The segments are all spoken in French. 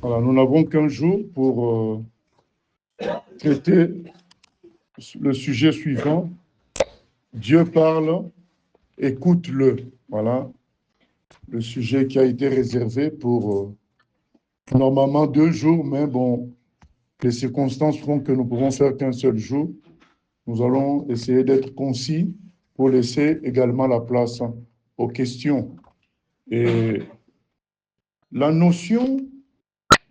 Voilà, nous n'avons qu'un jour pour traiter le sujet suivant. Dieu parle, écoute-le. Voilà le sujet qui a été réservé pour normalement 2 jours, mais bon, les circonstances font que nous ne pouvons faire qu'un seul jour. Nous allons essayer d'être concis pour laisser également la place aux questions. Et la notion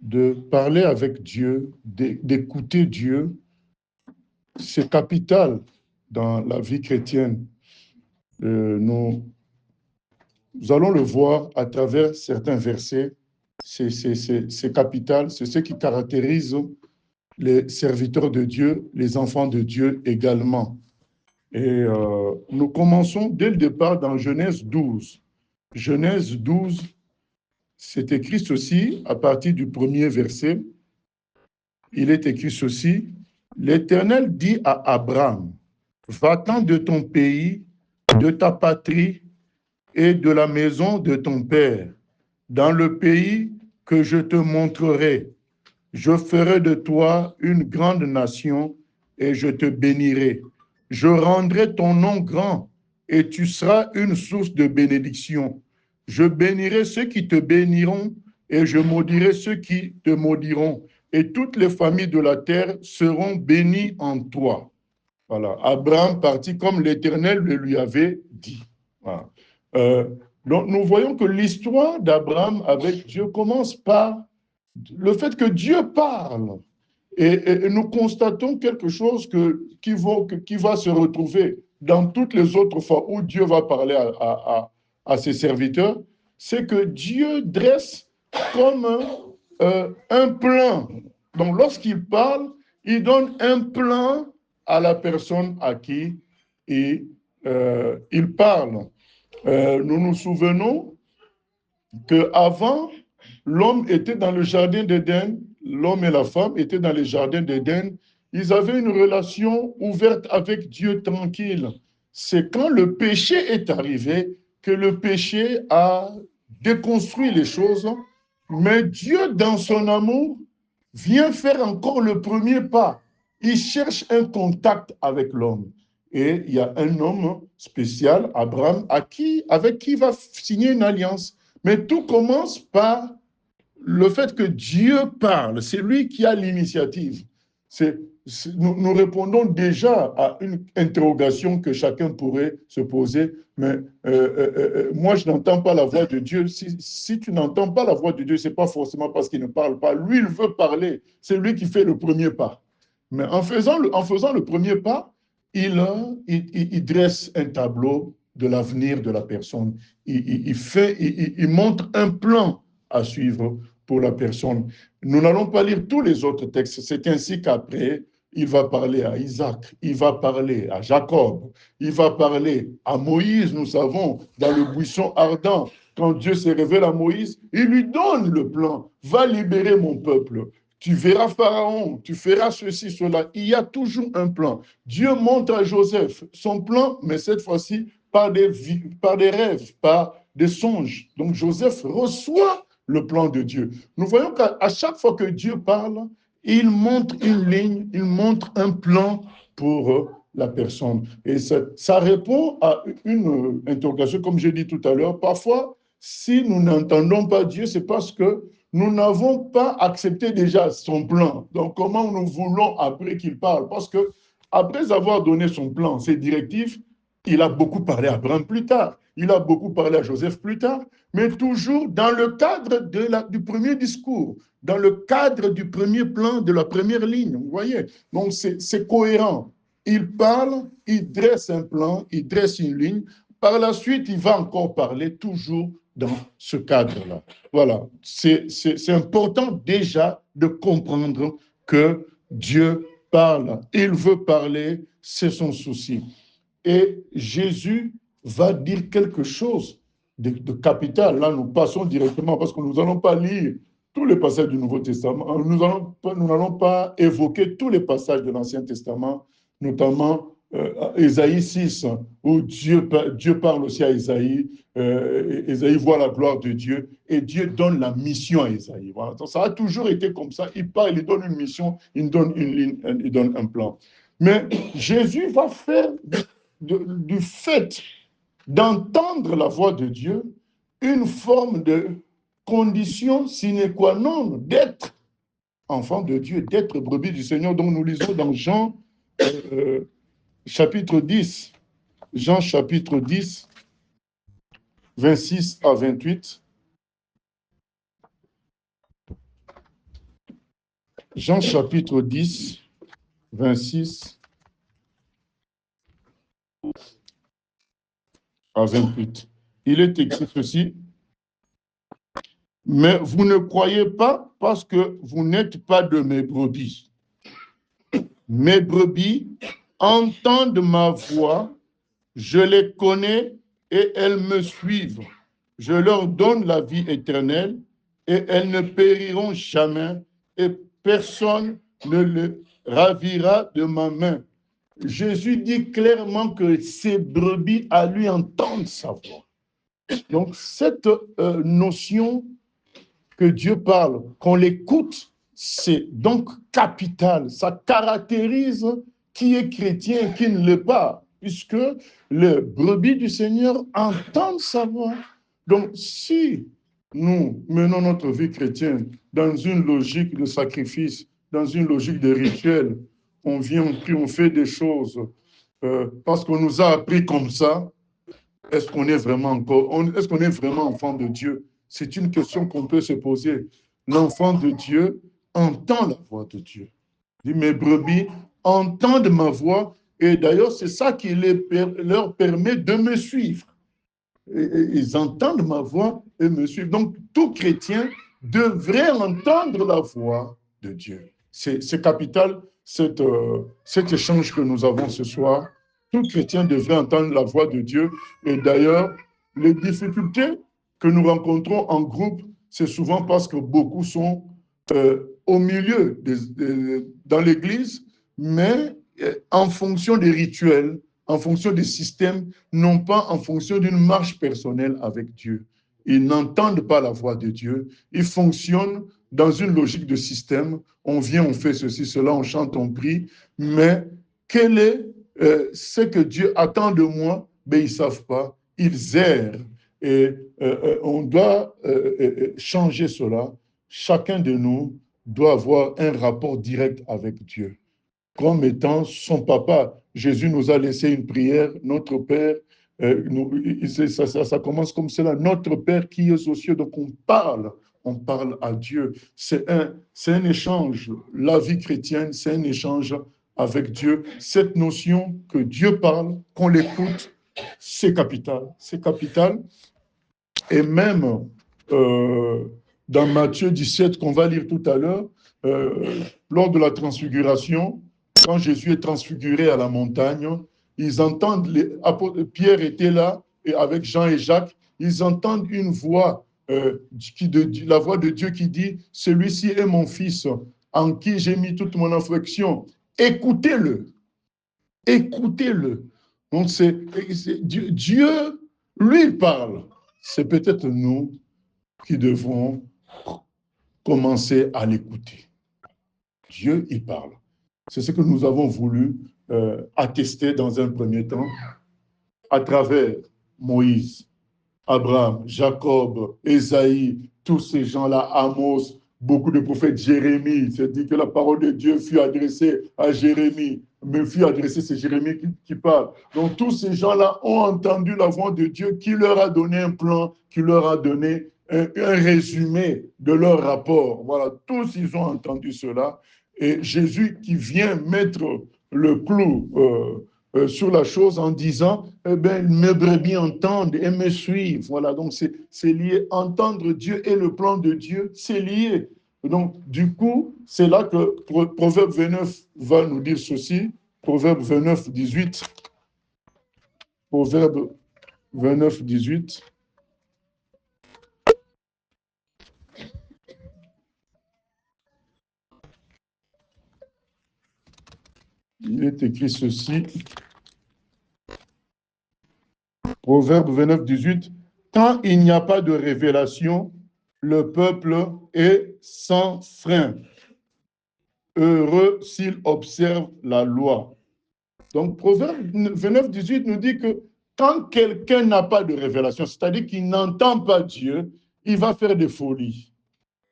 de parler avec Dieu, d'écouter Dieu, c'est capital dans la vie chrétienne. Nous allons le voir à travers certains versets. C'est capital, c'est ce qui caractérise les serviteurs de Dieu, les enfants de Dieu également. Et nous commençons dès le départ dans Genèse 12. Genèse 12, c'est écrit ceci à partir du premier verset. Il est écrit ceci. L'Éternel dit à Abraham, va-t'en de ton pays, de ta patrie et de la maison de ton père, dans le pays que je te montrerai. Je ferai de toi une grande nation et je te bénirai. Je rendrai ton nom grand et tu seras une source de bénédiction. Je bénirai ceux qui te béniront et je maudirai ceux qui te maudiront. Et toutes les familles de la terre seront bénies en toi. Voilà. Abraham partit comme l'Éternel le lui avait dit. Voilà. Donc nous voyons que l'histoire d'Abraham avec Dieu commence par le fait que Dieu parle. Et nous constatons quelque chose qui va se retrouver dans toutes les autres fois où Dieu va parler à ses serviteurs, c'est que Dieu dresse comme un plan. Donc lorsqu'il parle, il donne un plan à la personne à qui il parle. Nous nous souvenons qu'avant, l'homme était dans le jardin d'Éden, l'homme et la femme étaient dans le jardin d'Éden, ils avaient une relation ouverte avec Dieu tranquille. C'est quand le péché est arrivé que le péché a déconstruit les choses, mais Dieu, dans son amour, vient faire encore le premier pas. Il cherche un contact avec l'homme. Et il y a un homme spécial, Abraham, avec qui il va signer une alliance. Mais tout commence par le fait que Dieu parle. C'est lui qui a l'initiative. Nous répondons déjà à une interrogation que chacun pourrait se poser. Mais moi, je n'entends pas la voix de Dieu. Si tu n'entends pas la voix de Dieu, ce n'est pas forcément parce qu'il ne parle pas. Lui, il veut parler. C'est lui qui fait le premier pas. Mais en faisant le premier pas, il dresse un tableau de l'avenir de la personne. Il montre un plan à suivre pour la personne. Nous n'allons pas lire tous les autres textes. C'est ainsi qu'après, il va parler à Isaac, il va parler à Jacob, il va parler à Moïse, nous savons, dans le buisson ardent. Quand Dieu se révèle à Moïse, il lui donne le plan. Va libérer mon peuple. Tu verras Pharaon, tu feras ceci, cela. Il y a toujours un plan. Dieu montre à Joseph son plan, mais cette fois-ci, par des rêves, par des songes. Donc Joseph reçoit le plan de Dieu. Nous voyons qu'à chaque fois que Dieu parle, il montre une ligne, il montre un plan pour la personne. Et ça répond à une interrogation, comme j'ai dit tout à l'heure. Parfois, si nous n'entendons pas Dieu, c'est parce que nous n'avons pas accepté déjà son plan. Donc, comment nous voulons après qu'il parle? Parce que après avoir donné son plan, ses directives, il a beaucoup parlé à Abraham plus tard. Il a beaucoup parlé à Joseph plus tard, mais toujours dans le cadre du premier discours, dans le cadre du premier plan, de la première ligne. Vous voyez? Donc, c'est cohérent. Il parle, il dresse un plan, il dresse une ligne. Par la suite, il va encore parler toujours dans ce cadre-là. Voilà, c'est important déjà de comprendre que Dieu parle. Il veut parler, c'est son souci. Et Jésus va dire quelque chose de capital. Là, nous passons directement parce que nous n'allons pas lire tous les passages du Nouveau Testament. Nous n'allons pas évoquer tous les passages de l'Ancien Testament, notamment Ésaïe 6, où Dieu parle aussi à Ésaïe. Ésaïe voit la gloire de Dieu et Dieu donne la mission à Ésaïe. Voilà. Donc, ça a toujours été comme ça. Il parle, il donne une mission, il donne une ligne, il donne un plan. Mais Jésus va faire du fait d'entendre la voix de Dieu une forme de condition sine qua non d'être enfant de Dieu, d'être brebis du Seigneur, dont nous lisons dans Jean chapitre 10. Jean chapitre 10, 26 à 28. Jean chapitre 10, 26 à 28. Il est écrit ceci: mais vous ne croyez pas parce que vous n'êtes pas de mes brebis. Mes brebis entendent ma voix, je les connais et elles me suivent. Je leur donne la vie éternelle et elles ne périront jamais et personne ne les ravira de ma main. Jésus dit clairement que ses brebis à lui entendent sa voix. Donc cette notion que Dieu parle, qu'on l'écoute, c'est donc capital. Ça caractérise qui est chrétien et qui ne l'est pas, puisque les brebis du Seigneur entendent sa voix. Donc, si nous menons notre vie chrétienne dans une logique de sacrifice, dans une logique de rituel, on vient, puis on fait des choses parce qu'on nous a appris comme ça, est-ce qu'on est vraiment est-ce qu'on est vraiment enfant de Dieu? C'est une question qu'on peut se poser. L'enfant de Dieu entend la voix de Dieu. Il dit, mes brebis entendent ma voix, et d'ailleurs, c'est ça qui leur permet de me suivre. Ils entendent ma voix et me suivent. Donc, tout chrétien devrait entendre la voix de Dieu. C'est capital, cet échange que nous avons ce soir. Tout chrétien devrait entendre la voix de Dieu. Et d'ailleurs, les difficultés que nous rencontrons en groupe, c'est souvent parce que beaucoup sont au milieu dans l'Église, mais en fonction des rituels, en fonction des systèmes, non pas en fonction d'une marche personnelle avec Dieu. Ils n'entendent pas la voix de Dieu. Ils fonctionnent dans une logique de système. On vient, on fait ceci, cela, on chante, on prie. Mais quel est ce que Dieu attend de moi? Ben, ils ne savent pas. Ils errent. Et on doit changer cela. Chacun de nous doit avoir un rapport direct avec Dieu, comme étant son papa. Jésus nous a laissé une prière, notre Père, ça commence comme cela, notre Père qui est aux cieux. Donc on parle à Dieu. C'est un échange. La vie chrétienne, c'est un échange avec Dieu. Cette notion que Dieu parle, qu'on l'écoute, c'est capital. C'est capital. Et même dans Matthieu 17, qu'on va lire tout à l'heure, lors de la transfiguration, quand Jésus est transfiguré à la montagne, ils entendent, Pierre était là, et avec Jean et Jacques, ils entendent une voix, la voix de Dieu qui dit, « Celui-ci est mon fils, en qui j'ai mis toute mon affection. Écoutez-le, écoutez-le. » Donc Dieu, lui, il parle. C'est peut-être nous qui devons commencer à l'écouter. Dieu, il parle. C'est ce que nous avons voulu attester dans un premier temps à travers Moïse, Abraham, Jacob, Ésaïe, tous ces gens-là, Amos, beaucoup de prophètes, Jérémie, c'est dit que la parole de Dieu fut adressée à Jérémie, me fut adressée, c'est Jérémie qui parle. Donc tous ces gens-là ont entendu la voix de Dieu qui leur a donné un plan, qui leur a donné un résumé de leur rapport. Voilà, tous ils ont entendu cela. Et Jésus qui vient mettre le clou sur la chose en disant, eh bien, mes brebis entendent et me suivent. Voilà, donc c'est lié. Entendre Dieu et le plan de Dieu, c'est lié. Donc, du coup, c'est là que Proverbe 29 va nous dire ceci. Proverbe 29, 18. Proverbe 29, 18. Il est écrit ceci. Proverbe 29, 18. Quand il n'y a pas de révélation, le peuple est sans frein. Heureux s'il observe la loi. Donc, Proverbe 29, 18 nous dit que quand quelqu'un n'a pas de révélation, c'est-à-dire qu'il n'entend pas Dieu, il va faire des folies.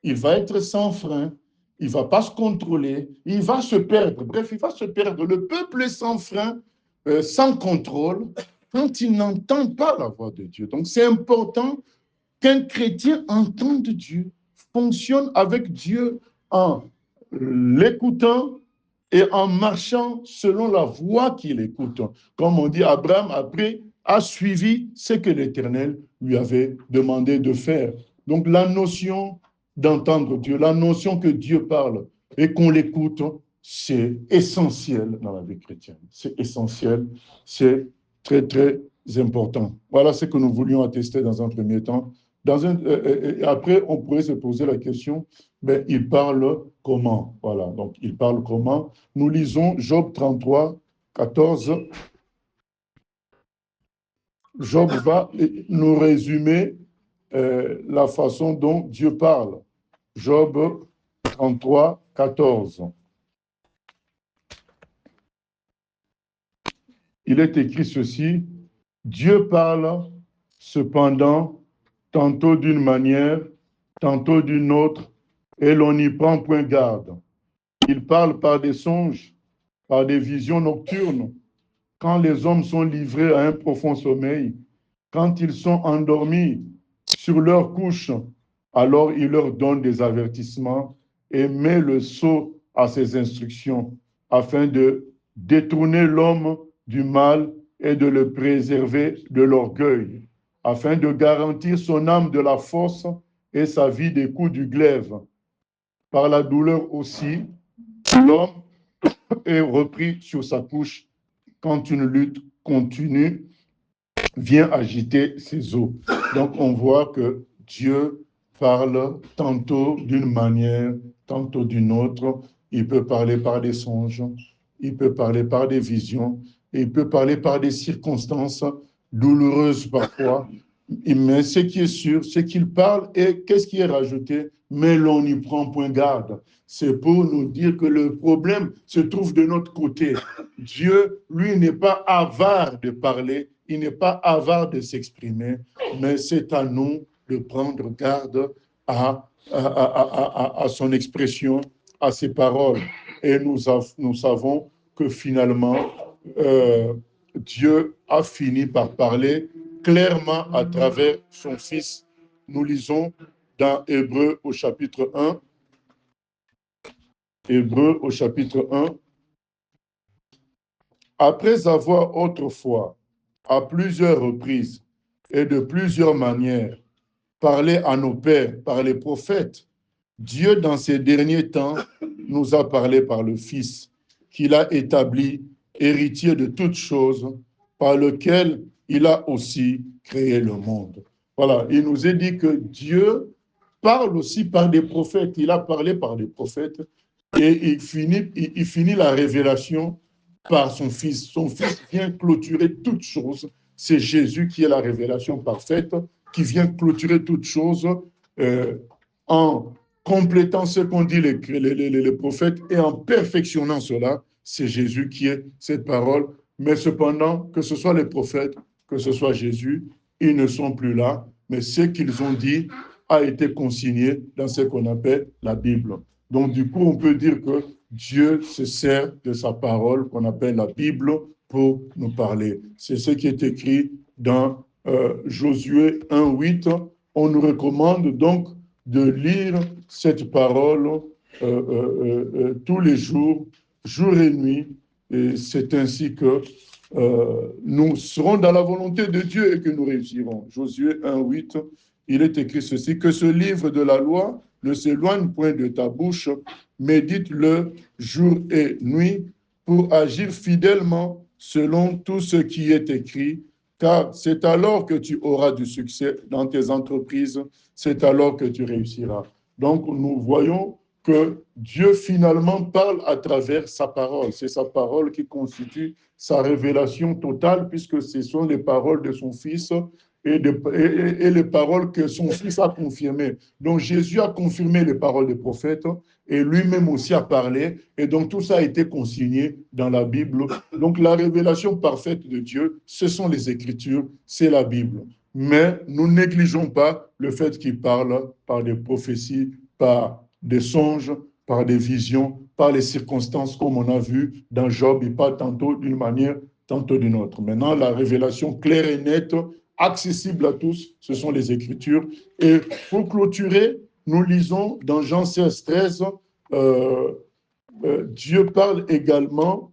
Il va être sans frein, il ne va pas se contrôler, il va se perdre. Bref, il va se perdre. Le peuple est sans frein, sans contrôle, quand il n'entend pas la voix de Dieu. Donc, c'est important qu'un chrétien entende Dieu, fonctionne avec Dieu en l'écoutant et en marchant selon la voie qu'il écoute. Comme on dit, Abraham, après, a suivi ce que l'Éternel lui avait demandé de faire. Donc, la notion d'entendre Dieu, la notion que Dieu parle et qu'on l'écoute, c'est essentiel dans la vie chrétienne. C'est essentiel, c'est très, très important. Voilà ce que nous voulions attester dans un premier temps. Après, on pourrait se poser la question, mais il parle comment? Voilà, donc il parle comment? Nous lisons Job 33, 14. Job va nous résumer la façon dont Dieu parle. Job 33, 14. Il est écrit ceci, Dieu parle cependant tantôt d'une manière, tantôt d'une autre, et l'on n'y prend point garde. Il parle par des songes, par des visions nocturnes, quand les hommes sont livrés à un profond sommeil, quand ils sont endormis sur leur couche, alors il leur donne des avertissements et met le sceau à ses instructions, afin de détourner l'homme du mal et de le préserver de l'orgueil, afin de garantir son âme de la force et sa vie des coups du glaive. Par la douleur aussi, l'homme est repris sur sa couche quand une lutte continue vient agiter ses eaux. Donc on voit que Dieu parle tantôt d'une manière, tantôt d'une autre. Il peut parler par des songes, il peut parler par des visions, il peut parler par des circonstances douloureuses parfois. Mais ce qui est sûr, c'est qu'il parle et qu'est-ce qui est rajouté? Mais l'on n'y prend point garde. C'est pour nous dire que le problème se trouve de notre côté. Dieu, lui, n'est pas avare de parler, il n'est pas avare de s'exprimer, mais c'est à nous de prendre garde à son expression, à ses paroles. Et nous savons que finalement, Dieu a fini par parler clairement à travers son Fils. Nous lisons dans Hébreux au chapitre 1. Hébreux au chapitre 1. Après avoir autrefois, à plusieurs reprises et de plusieurs manières, parlé à nos pères par les prophètes, Dieu, dans ces derniers temps, nous a parlé par le Fils, qu'il a établi héritier de toutes choses, par lequel il a aussi créé le monde. Voilà, il nous est dit que Dieu parle aussi par des prophètes. Il a parlé par des prophètes et il finit la révélation par son Fils. Son Fils vient clôturer toutes choses. C'est Jésus qui est la révélation parfaite, qui vient clôturer toutes choses en complétant ce qu'ont dit les prophètes et en perfectionnant cela. C'est Jésus qui est cette parole. Mais cependant, que ce soit les prophètes, que ce soit Jésus, ils ne sont plus là. Mais ce qu'ils ont dit a été consigné dans ce qu'on appelle la Bible. Donc, du coup, on peut dire que Dieu se sert de sa parole, qu'on appelle la Bible, pour nous parler. C'est ce qui est écrit dans Josué 1:8. On nous recommande donc de lire cette parole tous les jours, jour et nuit. Et c'est ainsi que nous serons dans la volonté de Dieu et que nous réussirons. Josué 1:8, il est écrit ceci, que ce livre de la loi ne s'éloigne point de ta bouche, médite-le jour et nuit pour agir fidèlement selon tout ce qui est écrit, car c'est alors que tu auras du succès dans tes entreprises, c'est alors que tu réussiras. Donc, nous voyons que Dieu finalement parle à travers sa parole. C'est sa parole qui constitue sa révélation totale, puisque ce sont les paroles de son Fils et les paroles que son Fils a confirmées. Donc Jésus a confirmé les paroles des prophètes et lui-même aussi a parlé. Et donc tout ça a été consigné dans la Bible. Donc la révélation parfaite de Dieu, ce sont les Écritures, c'est la Bible. Mais nous négligeons pas le fait qu'il parle par des prophéties, par des songes, par des visions, par les circonstances, comme on a vu dans Job. Il parle tantôt d'une manière, tantôt d'une autre. Maintenant, la révélation claire et nette, accessible à tous, ce sont les Écritures. Et pour clôturer, nous lisons dans Jean 16, 13, Dieu parle également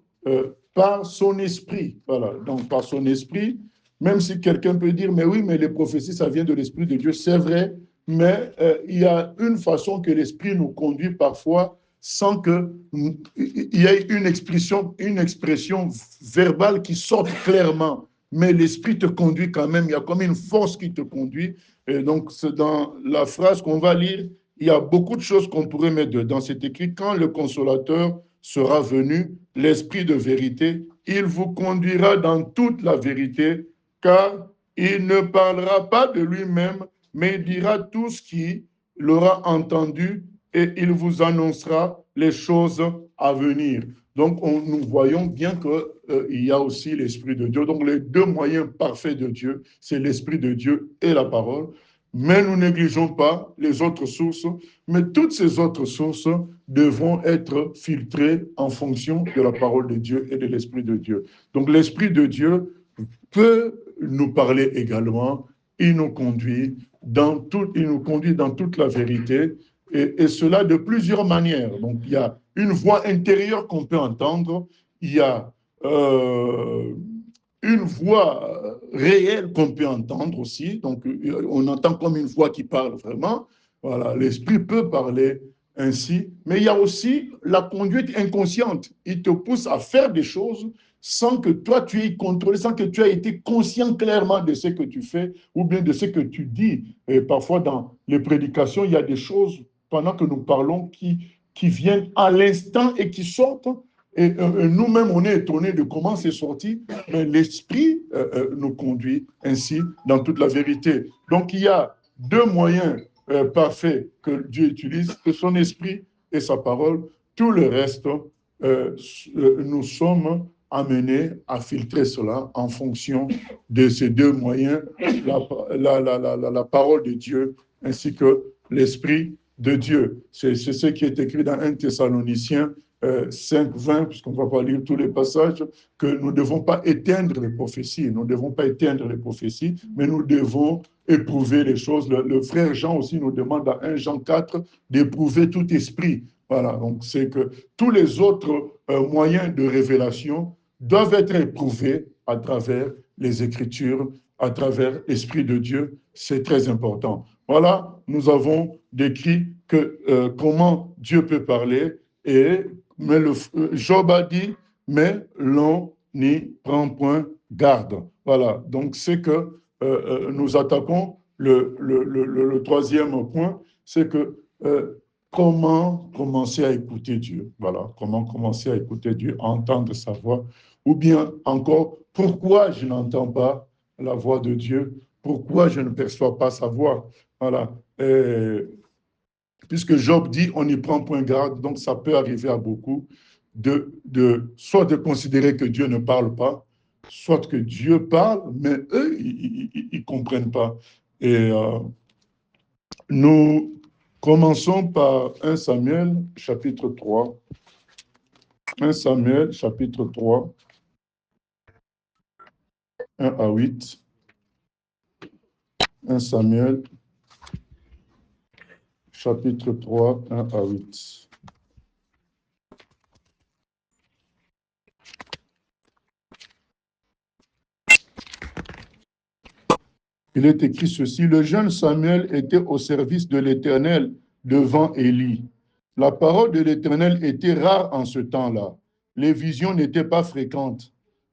par son esprit. Voilà, donc par son esprit, même si quelqu'un peut dire, mais oui, mais les prophéties, ça vient de l'esprit de Dieu, c'est vrai, mais il y a une façon que l'esprit nous conduit parfois sans qu'il y ait une expression verbale qui sorte clairement. Mais l'esprit te conduit quand même, il y a comme une force qui te conduit. Et donc, c'est dans la phrase qu'on va lire, il y a beaucoup de choses qu'on pourrait mettre dedans. C'est écrit, quand le consolateur sera venu, l'esprit de vérité, il vous conduira dans toute la vérité, car il ne parlera pas de lui-même, mais il dira tout ce qu'il aura entendu et il vous annoncera les choses à venir. Donc, nous voyons bien qu'il y a aussi l'Esprit de Dieu. Donc, les deux moyens parfaits de Dieu, c'est l'Esprit de Dieu et la parole. Mais nous négligeons pas les autres sources, mais toutes ces autres sources devront être filtrées en fonction de la parole de Dieu et de l'Esprit de Dieu. Donc, l'Esprit de Dieu peut nous parler également, il nous conduit dans toute la vérité, et cela de plusieurs manières. Donc, il y a une voix intérieure qu'on peut entendre, il y a une voix réelle qu'on peut entendre aussi, donc on entend comme une voix qui parle vraiment. Voilà, l'esprit peut parler ainsi, mais il y a aussi la conduite inconsciente. Il te pousse à faire des choses sans que toi tu aies contrôlé, sans que tu aies été conscient clairement de ce que tu fais ou bien de ce que tu dis. Et parfois dans les prédications, il y a des choses pendant que nous parlons qui viennent à l'instant et qui sortent. Et nous-mêmes, on est étonnés de comment c'est sorti, mais l'Esprit nous conduit ainsi dans toute la vérité. Donc, il y a deux moyens parfaits que Dieu utilise, que son Esprit et sa parole. Tout le reste, nous sommes amenés à filtrer cela en fonction de ces deux moyens, la parole de Dieu ainsi que l'Esprit de Dieu. C'est ce qui est écrit dans 1 Thessaloniciens 5, 20, puisqu'on ne va pas lire tous les passages, que nous ne devons pas éteindre les prophéties. Nous ne devons pas éteindre les prophéties, mais nous devons éprouver les choses. Le frère Jean aussi nous demande dans 1 Jean 4 d'éprouver tout esprit. Voilà, donc c'est que tous les autres moyens de révélation doivent être éprouvés à travers les Écritures, à travers l'Esprit de Dieu. C'est très important. Voilà, nous avons décrit comment Dieu peut parler, mais Job a dit, mais l'on n'y prend point garde. Voilà, donc c'est que nous attaquons le troisième point, c'est que comment commencer à écouter Dieu. Voilà, comment commencer à écouter Dieu, à entendre sa voix, ou bien encore, pourquoi je n'entends pas la voix de Dieu, pourquoi je ne perçois pas sa voix. Voilà. Puisque Job dit, on n'y prend point garde, donc ça peut arriver à beaucoup soit de considérer que Dieu ne parle pas, soit que Dieu parle, mais eux, ils ne comprennent pas. Et nous commençons par 1 Samuel, chapitre 3. 1 Samuel, chapitre 3, 1 à 8. 1 Samuel, chapitre 3, 1 à 8. Il est écrit ceci, le jeune Samuel était au service de l'Éternel devant Élie. La parole de l'Éternel était rare en ce temps-là. Les visions n'étaient pas fréquentes.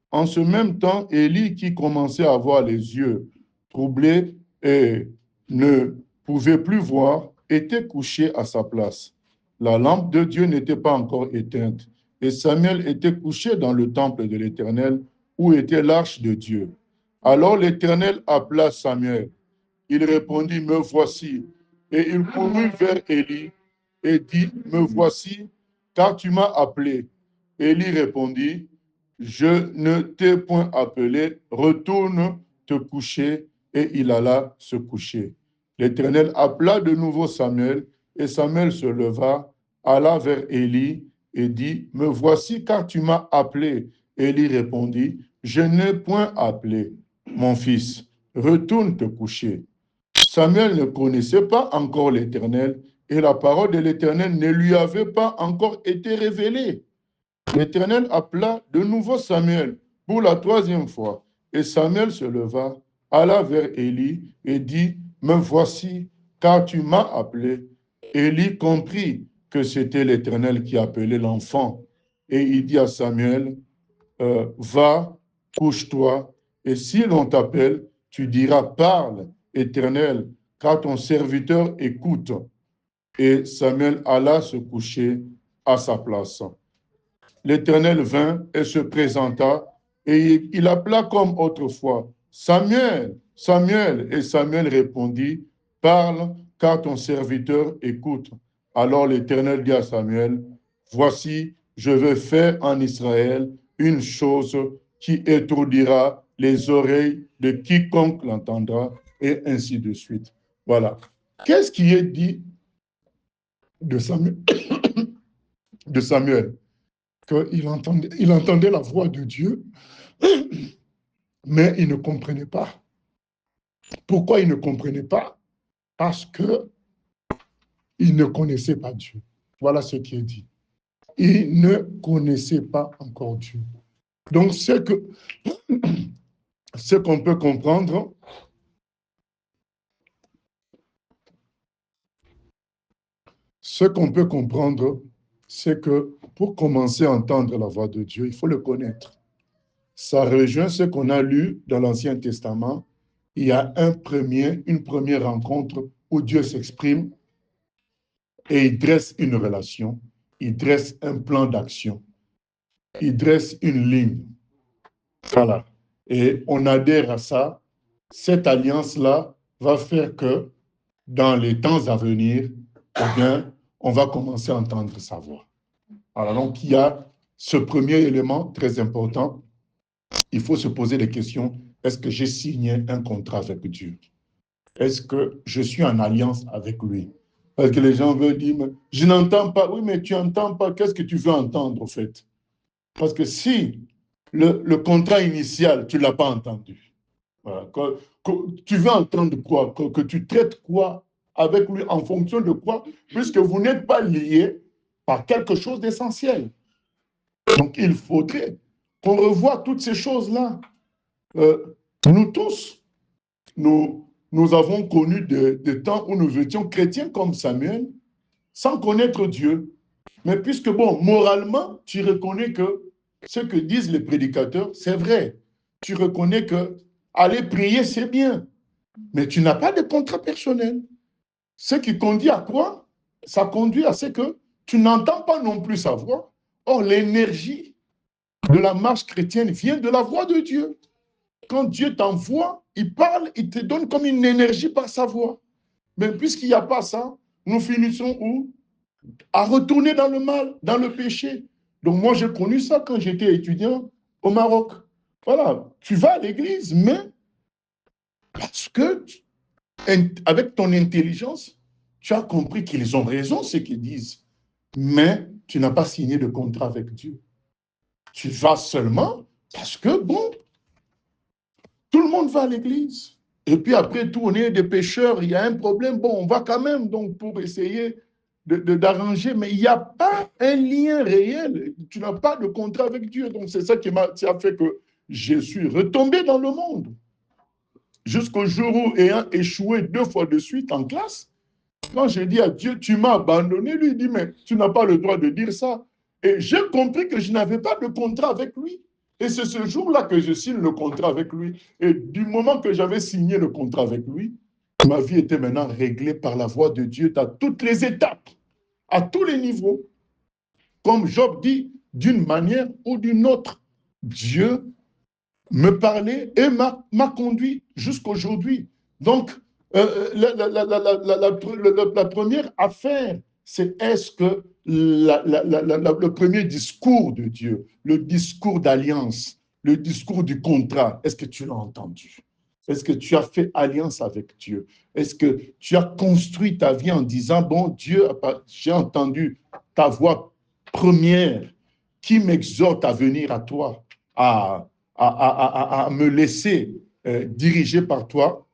En ce même temps, Élie, qui commençait à avoir les yeux troublés et ne pouvait plus voir, était couché à sa place. La lampe de Dieu n'était pas encore éteinte. Et Samuel était couché dans le temple de l'Éternel, où était l'arche de Dieu. Alors l'Éternel appela Samuel. Il répondit, me voici. Et il courut vers Élie et dit, me voici, car tu m'as appelé. Élie répondit, je ne t'ai point appelé, retourne te coucher. Et il alla se coucher. L'Éternel appela de nouveau Samuel, et Samuel se leva, alla vers Élie et dit, me voici, car tu m'as appelé. Élie répondit, je n'ai point appelé, mon fils, retourne te coucher. Samuel ne connaissait pas encore l'Éternel et la parole de l'Éternel ne lui avait pas encore été révélée. L'Éternel appela de nouveau Samuel pour la troisième fois. Et Samuel se leva, alla vers Élie et dit, me voici, car tu m'as appelé. Élie comprit que c'était l'Éternel qui appelait l'enfant. Et il dit à Samuel, va, couche-toi, et si l'on t'appelle, tu diras, parle, Éternel, car ton serviteur écoute. Et Samuel alla se coucher à sa place. L'Éternel vint et se présenta, et il appela comme autrefois, Samuel, Samuel, et Samuel répondit, parle, car ton serviteur écoute. Alors l'Éternel dit à Samuel, voici, je vais faire en Israël une chose qui étourdira les oreilles de quiconque l'entendra, et ainsi de suite. Voilà. Qu'est-ce qui est dit de Samuel? De Samuel? Il entendait la voix de Dieu, mais il ne comprenait pas. Pourquoi il ne comprenait pas? Parce qu'il ne connaissait pas Dieu. Voilà ce qui est dit. Il ne connaissait pas encore Dieu. Donc, ce qu'on peut comprendre, c'est que pour commencer à entendre la voix de Dieu, il faut le connaître. Ça rejoint ce qu'on a lu dans l'Ancien Testament. Il y a une première rencontre où Dieu s'exprime et il dresse une relation, il dresse un plan d'action, il dresse une ligne. Voilà. Et on adhère à ça. Cette alliance-là va faire que dans les temps à venir, eh bien, on va commencer à entendre sa voix. Alors donc, il y a ce premier élément très important. Il faut se poser des questions. Est-ce que j'ai signé un contrat avec Dieu? Est-ce que je suis en alliance avec lui? Parce que les gens veulent dire, je n'entends pas. Oui, mais tu n'entends pas. Qu'est-ce que tu veux entendre, au fait? Parce que si le contrat initial, tu ne l'as pas entendu, voilà, tu veux entendre quoi? Que tu traites quoi avec lui en fonction de quoi? Puisque vous n'êtes pas liés par quelque chose d'essentiel. Donc, il faudrait qu'on revoie toutes ces choses-là. Nous tous, nous avons connu des temps où nous étions chrétiens comme Samuel, sans connaître Dieu. Mais puisque, bon, moralement, tu reconnais que ce que disent les prédicateurs, c'est vrai. Tu reconnais que aller prier, c'est bien. Mais tu n'as pas de contrat personnel. Ce qui conduit à quoi? Ça conduit à ce que tu n'entends pas non plus sa voix. Or, l'énergie de la marche chrétienne vient de la voix de Dieu. Quand Dieu t'envoie, il parle, il te donne comme une énergie par sa voix. Mais puisqu'il n'y a pas ça, nous finissons où? À retourner dans le mal, dans le péché. Donc moi, j'ai connu ça quand j'étais étudiant au Maroc. Voilà, tu vas à l'église, mais parce que, avec ton intelligence, tu as compris qu'ils ont raison, ce qu'ils disent. Mais tu n'as pas signé de contrat avec Dieu. Tu vas seulement parce que, bon, tout le monde va à l'église. Et puis après tout, on est des pécheurs, il y a un problème, bon, on va quand même donc pour essayer d'arranger, mais il n'y a pas un lien réel. Tu n'as pas de contrat avec Dieu. Donc c'est ça qui a fait que je suis retombé dans le monde. Jusqu'au jour où, ayant échoué 2 fois de suite en classe, quand j'ai dit à Dieu, tu m'as abandonné, lui dit, mais tu n'as pas le droit de dire ça. Et j'ai compris que je n'avais pas de contrat avec lui. Et c'est ce jour-là que je signe le contrat avec lui. Et du moment que j'avais signé le contrat avec lui, ma vie était maintenant réglée par la voix de Dieu dans toutes les étapes. à tous les niveaux. Comme Job dit, d'une manière ou d'une autre, Dieu me parlait et m'a conduit jusqu'aujourd'hui. Donc, la première affaire, c'est est-ce que le premier discours de Dieu, le discours d'alliance, le discours du contrat, est-ce que tu l'as entendu? Est-ce que tu as fait alliance avec Dieu? Est-ce que tu as construit ta vie en disant, bon, Dieu, j'ai entendu ta voix première qui m'exhorte à venir à toi, à me laisser diriger par toi,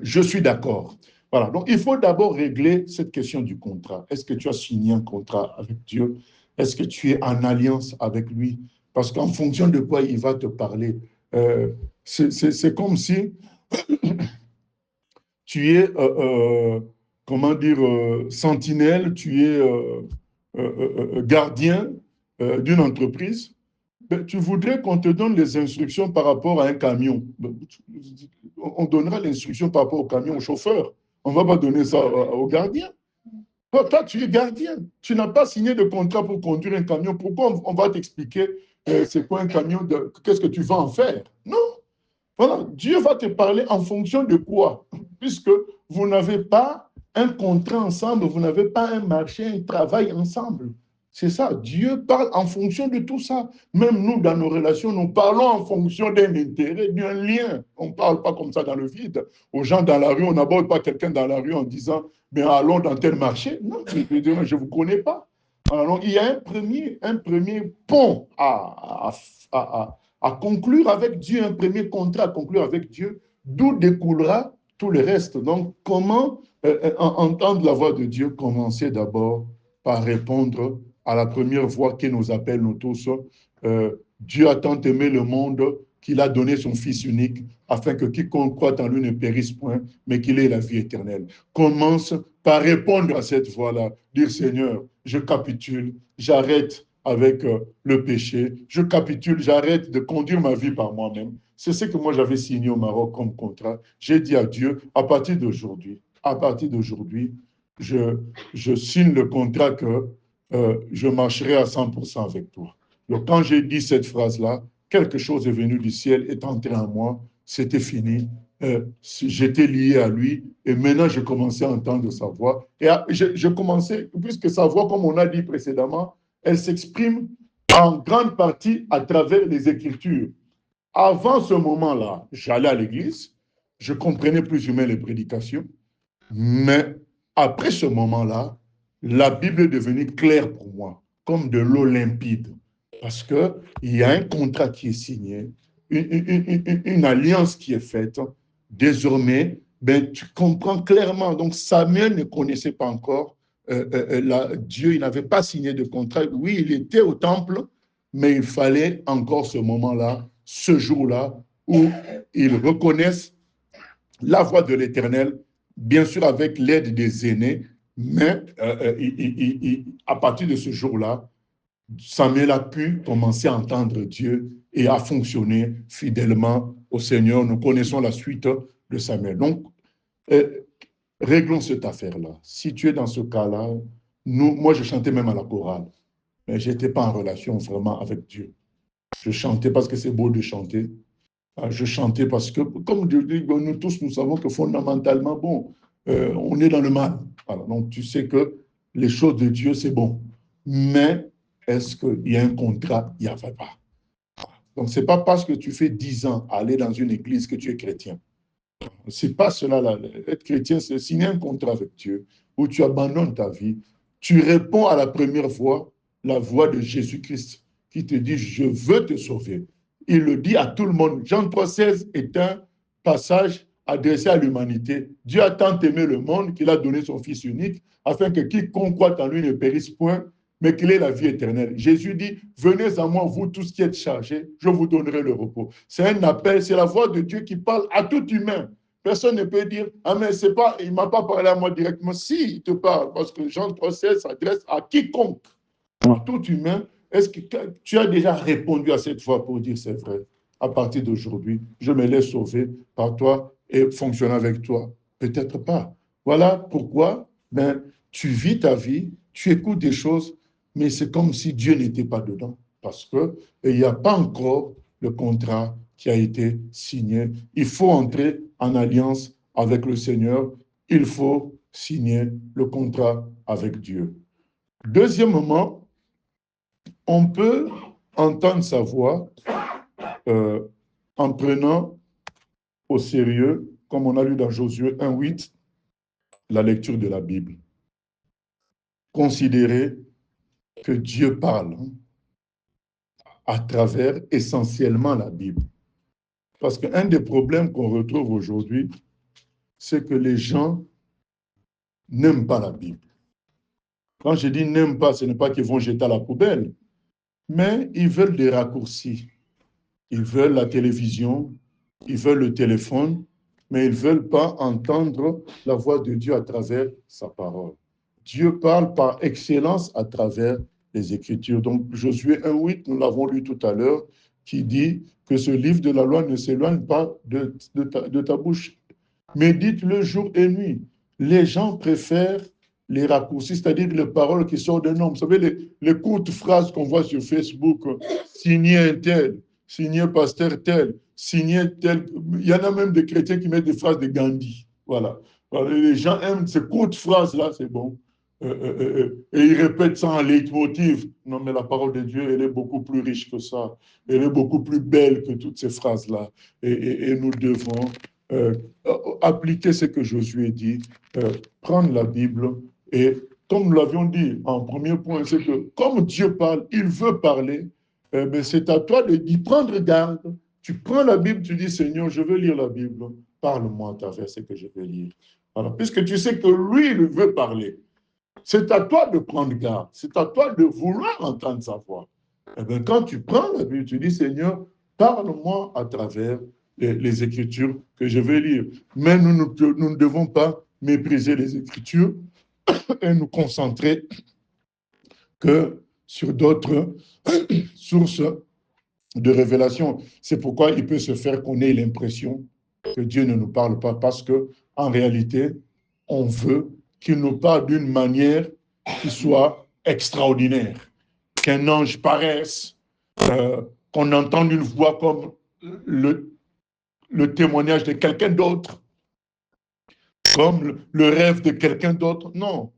je suis d'accord. Voilà, donc il faut d'abord régler cette question du contrat. Est-ce que tu as signé un contrat avec Dieu? Est-ce que tu es en alliance avec lui? Parce qu'en fonction de quoi il va te parler, c'est comme si tu es, comment dire, sentinelle, tu es gardien d'une entreprise. Ben, tu voudrais qu'on te donne les instructions par rapport à un camion. Ben, on donnera l'instruction par rapport au camion au chauffeur. On ne va pas donner ça au gardien. Toi, tu es gardien. Tu n'as pas signé de contrat pour conduire un camion. Pourquoi on va t'expliquer c'est quoi un camion, qu'est-ce que tu vas en faire? Non. Voilà, Dieu va te parler en fonction de quoi? Puisque vous n'avez pas un contrat ensemble, vous n'avez pas un marché, un travail ensemble. C'est ça, Dieu parle en fonction de tout ça. Même nous, dans nos relations, nous parlons en fonction d'un intérêt, d'un lien. On ne parle pas comme ça dans le vide. Aux gens dans la rue, on n'aborde pas quelqu'un dans la rue en disant « mais allons dans tel marché ». Non, je ne vous connais pas. Alors, il y a un premier pont à conclure avec Dieu, un premier contrat à conclure avec Dieu, d'où découlera tout le reste. Donc, comment entendre la voix de Dieu? Commencer d'abord par répondre à la première voix qui nous appelle, nous tous. Dieu a tant aimé le monde qu'il a donné son Fils unique, afin que quiconque croit en lui ne périsse point, mais qu'il ait la vie éternelle. Commence par répondre à cette voix-là. Dire, Seigneur, je capitule, j'arrête avec le péché, je capitule, j'arrête de conduire ma vie par moi-même. C'est ce que moi j'avais signé au Maroc comme contrat. J'ai dit à Dieu, à partir d'aujourd'hui, je signe le contrat que je marcherai à 100% avec toi. Donc quand j'ai dit cette phrase-là, quelque chose est venu du ciel, est entré en moi, c'était fini. J'étais lié à lui et maintenant je commençais à entendre sa voix. Et je commençais, puisque sa voix, comme on a dit précédemment, elle s'exprime en grande partie à travers les Écritures. Avant ce moment-là, j'allais à l'église, je comprenais plus ou moins les prédications, mais après ce moment-là, la Bible est devenue claire pour moi, comme de l'eau limpide, parce qu'il y a un contrat qui est signé, une alliance qui est faite. Désormais, ben, tu comprends clairement. Donc, Samuel ne connaissait pas encore Dieu, il n'avait pas signé de contrat. Oui, il était au temple, mais il fallait encore ce moment-là, ce jour-là, où ils reconnaissent la voix de l'Éternel, bien sûr avec l'aide des aînés, mais à partir de ce jour-là, Samuel a pu commencer à entendre Dieu et à fonctionner fidèlement au Seigneur. Nous connaissons la suite de Samuel. Donc, réglons cette affaire-là. Si tu es dans ce cas-là, moi, je chantais même à la chorale, mais je n'étais pas en relation vraiment avec Dieu. Je chantais parce que c'est beau de chanter. Je chantais parce que, comme nous tous, nous savons que fondamentalement, bon, on est dans le mal. Voilà. Donc, tu sais que les choses de Dieu, c'est bon. Mais est-ce qu'il y a un contrat? Il n'y avait pas. Donc, ce n'est pas parce que tu fais 10 ans à aller dans une église que tu es chrétien. Ce n'est pas cela. Là. Être chrétien, c'est signer un contrat avec Dieu où tu abandonnes ta vie. Tu réponds à la première voix, la voix de Jésus-Christ qui te dit « Je veux te sauver ». Il le dit à tout le monde. Jean 3,16 est un passage adressé à l'humanité. Dieu a tant aimé le monde qu'il a donné son Fils unique afin que quiconque croit en lui ne périsse point, mais qu'il ait la vie éternelle. Jésus dit, venez à moi, vous tous qui êtes chargés, je vous donnerai le repos. C'est un appel, c'est la voix de Dieu qui parle à tout humain. Personne ne peut dire, ah mais c'est pas, il ne m'a pas parlé à moi directement. Si, il te parle, parce que Jean 3,16 s'adresse à quiconque, à tout humain. Est-ce que tu as déjà répondu à cette voix pour dire c'est vrai? À partir d'aujourd'hui, je me laisse sauver par toi et fonctionner avec toi. Peut-être pas. Voilà pourquoi ben, tu vis ta vie, tu écoutes des choses, mais c'est comme si Dieu n'était pas dedans, parce qu'il n'y a pas encore le contrat qui a été signé. Il faut entrer en alliance avec le Seigneur, il faut signer le contrat avec Dieu. Deuxièmement, on peut entendre sa voix en prenant au sérieux, comme on a lu dans Josué 1,8, la lecture de la Bible. Considérer que Dieu parle à travers essentiellement la Bible. Parce qu'un des problèmes qu'on retrouve aujourd'hui, c'est que les gens n'aiment pas la Bible. Quand je dis n'aiment pas, ce n'est pas qu'ils vont jeter à la poubelle, mais ils veulent des raccourcis. Ils veulent la télévision, ils veulent le téléphone, mais ils ne veulent pas entendre la voix de Dieu à travers sa parole. Dieu parle par excellence à travers les Écritures. Donc, Josué 1,8, nous l'avons lu tout à l'heure, qui dit que ce livre de la loi ne s'éloigne pas de ta bouche. Médite-le jour et nuit. Les gens préfèrent les raccourcis, c'est-à-dire les paroles qui sortent d'un homme. Vous savez, les courtes phrases qu'on voit sur Facebook, signé un tel, signé pasteur tel, signé tel. Il y en a même des chrétiens qui mettent des phrases de Gandhi. Voilà. Les gens aiment ces courtes phrases-là, c'est bon. Et ils répètent ça en leitmotiv. Non, mais la parole de Dieu, elle est beaucoup plus riche que ça. Elle est beaucoup plus belle que toutes ces phrases-là. Et nous devons appliquer ce que Josué dit, prendre la Bible et, comme nous l'avions dit en premier point, c'est que comme Dieu parle, il veut parler, mais c'est à toi d'y prendre garde. Tu prends la Bible, tu dis, Seigneur, je veux lire la Bible, parle-moi à travers ce que je veux lire. Voilà. Puisque tu sais que lui, il veut parler. C'est à toi de prendre garde, c'est à toi de vouloir entendre sa voix. Et bien, quand tu prends la Bible, tu dis, Seigneur, parle-moi à travers les Écritures que je vais lire. Mais nous ne devons pas mépriser les Écritures et nous concentrer que sur d'autres sources de révélation. C'est pourquoi il peut se faire qu'on ait l'impression que Dieu ne nous parle pas, parce qu'en réalité, on veut qu'il nous parle d'une manière qui soit extraordinaire, qu'un ange paraisse, qu'on entende une voix comme le témoignage de quelqu'un d'autre, comme le rêve de quelqu'un d'autre. Non.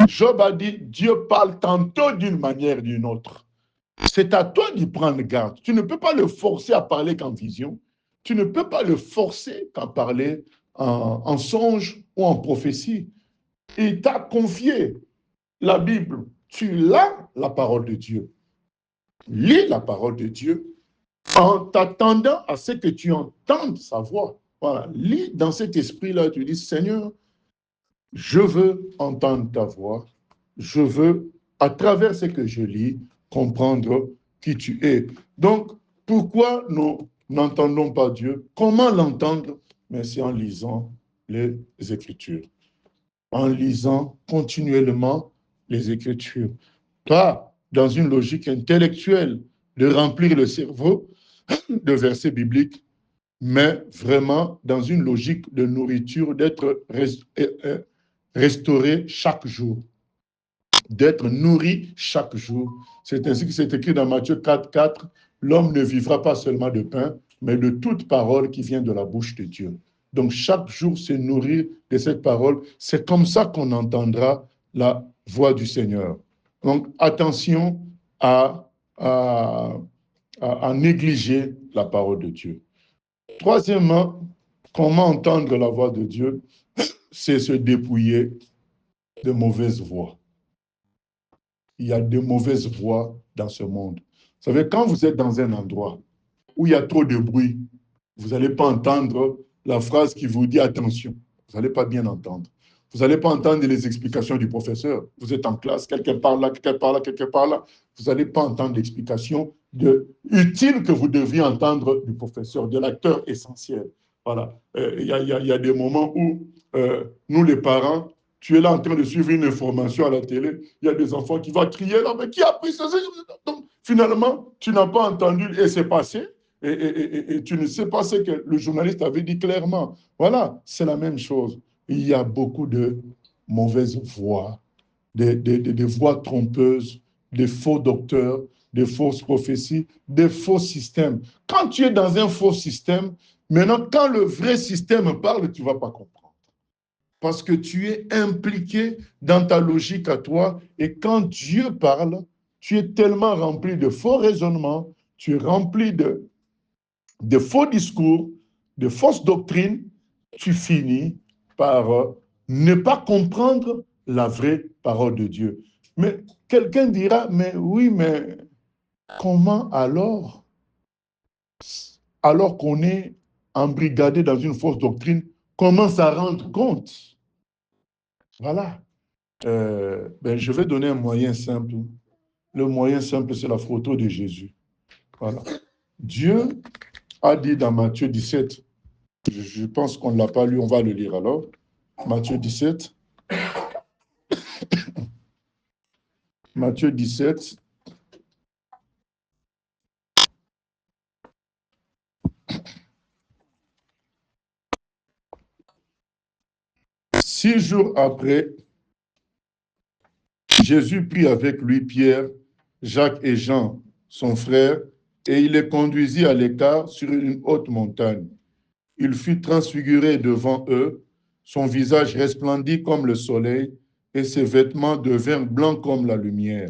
Job a dit, Dieu parle tantôt d'une manière ou d'une autre. C'est à toi d'y prendre garde. Tu ne peux pas le forcer à parler qu'en vision. Tu ne peux pas le forcer qu'à parler en songe ou en prophétie. Il t'a confié la Bible. Tu l'as, la parole de Dieu. Lis la parole de Dieu en t'attendant à ce que tu entendes sa voix. Voilà. Lis dans cet esprit-là, tu dis, Seigneur, je veux entendre ta voix. Je veux, à travers ce que je lis, comprendre qui tu es. Donc, pourquoi nous n'entendons pas Dieu? Comment l'entendre? Mais c'est en lisant les Écritures. En lisant continuellement les Écritures. Pas dans une logique intellectuelle de remplir le cerveau de versets bibliques, mais vraiment dans une logique de nourriture, d'être restauré chaque jour, d'être nourri chaque jour. C'est ainsi que c'est écrit dans Matthieu 4,4, l'homme ne vivra pas seulement de pain, mais de toute parole qui vient de la bouche de Dieu. Donc chaque jour se nourrir de cette parole, c'est comme ça qu'on entendra la voix du Seigneur. Donc attention à négliger la parole de Dieu. Troisièmement, comment entendre la voix de Dieu? C'est se dépouiller de mauvaises voix. Il y a de mauvaises voix dans ce monde. Vous savez, quand vous êtes dans un endroit où il y a trop de bruit, vous n'allez pas entendre la phrase qui vous dit attention. Vous n'allez pas bien entendre. Vous n'allez pas entendre les explications du professeur. Vous êtes en classe, quelqu'un parle là, quelqu'un parle là, quelqu'un parle là. Vous n'allez pas entendre l'explication utile que vous deviez entendre du professeur, de l'acteur essentiel. Voilà. Il y a des moments où nous, les parents, tu es là en train de suivre une information à la télé, il y a des enfants qui vont crier là, mais qui a pris ça? Donc, finalement, tu n'as pas entendu et c'est passé. Et tu ne sais pas ce que le journaliste avait dit clairement. Voilà, c'est la même chose. Il y a beaucoup de mauvaises voix des voix trompeuses, des faux docteurs, des fausses prophéties, des faux systèmes. Quand tu es dans un faux système, maintenant, quand le vrai système parle, tu ne vas pas comprendre. Parce que tu es impliqué dans ta logique à toi, et quand Dieu parle, tu es tellement rempli de faux raisonnements, tu es rempli de faux discours, de fausses doctrines, tu finis par ne pas comprendre la vraie parole de Dieu. Mais quelqu'un dira, mais oui, mais comment alors qu'on est embrigadé dans une fausse doctrine, comment s'en rendre compte? Voilà. Je vais donner un moyen simple. Le moyen simple, c'est la photo de Jésus. Voilà. Dieu a dit dans Matthieu 17, je pense qu'on ne l'a pas lu, on va le lire alors. Matthieu 17. Matthieu 17. « 6 jours après, Jésus prit avec lui Pierre, Jacques et Jean, son frère, et il les conduisit à l'écart sur une haute montagne. Il fut transfiguré devant eux, son visage resplendit comme le soleil, et ses vêtements devinrent blancs comme la lumière.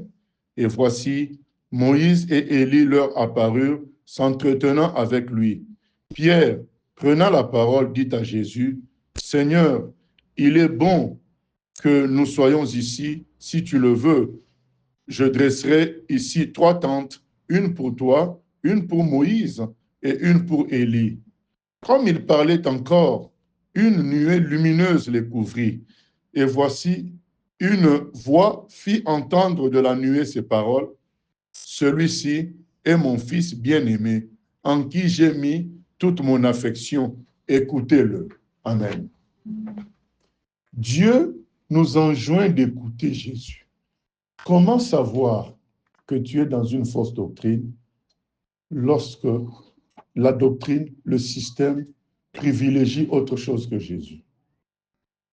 Et voici, Moïse et Élie leur apparurent, s'entretenant avec lui. Pierre, prenant la parole, dit à Jésus, « Seigneur, il est bon que nous soyons ici, si tu le veux. Je dresserai ici 3 tentes, une pour toi, une pour Moïse et une pour Élie. » Comme il parlait encore, une nuée lumineuse les couvrit. Et voici, une voix fit entendre de la nuée ces paroles. Celui-ci est mon fils bien-aimé, en qui j'ai mis toute mon affection. Écoutez-le. Amen. Dieu nous enjoint d'écouter Jésus. Comment savoir que tu es dans une fausse doctrine lorsque la doctrine, le système privilégie autre chose que Jésus?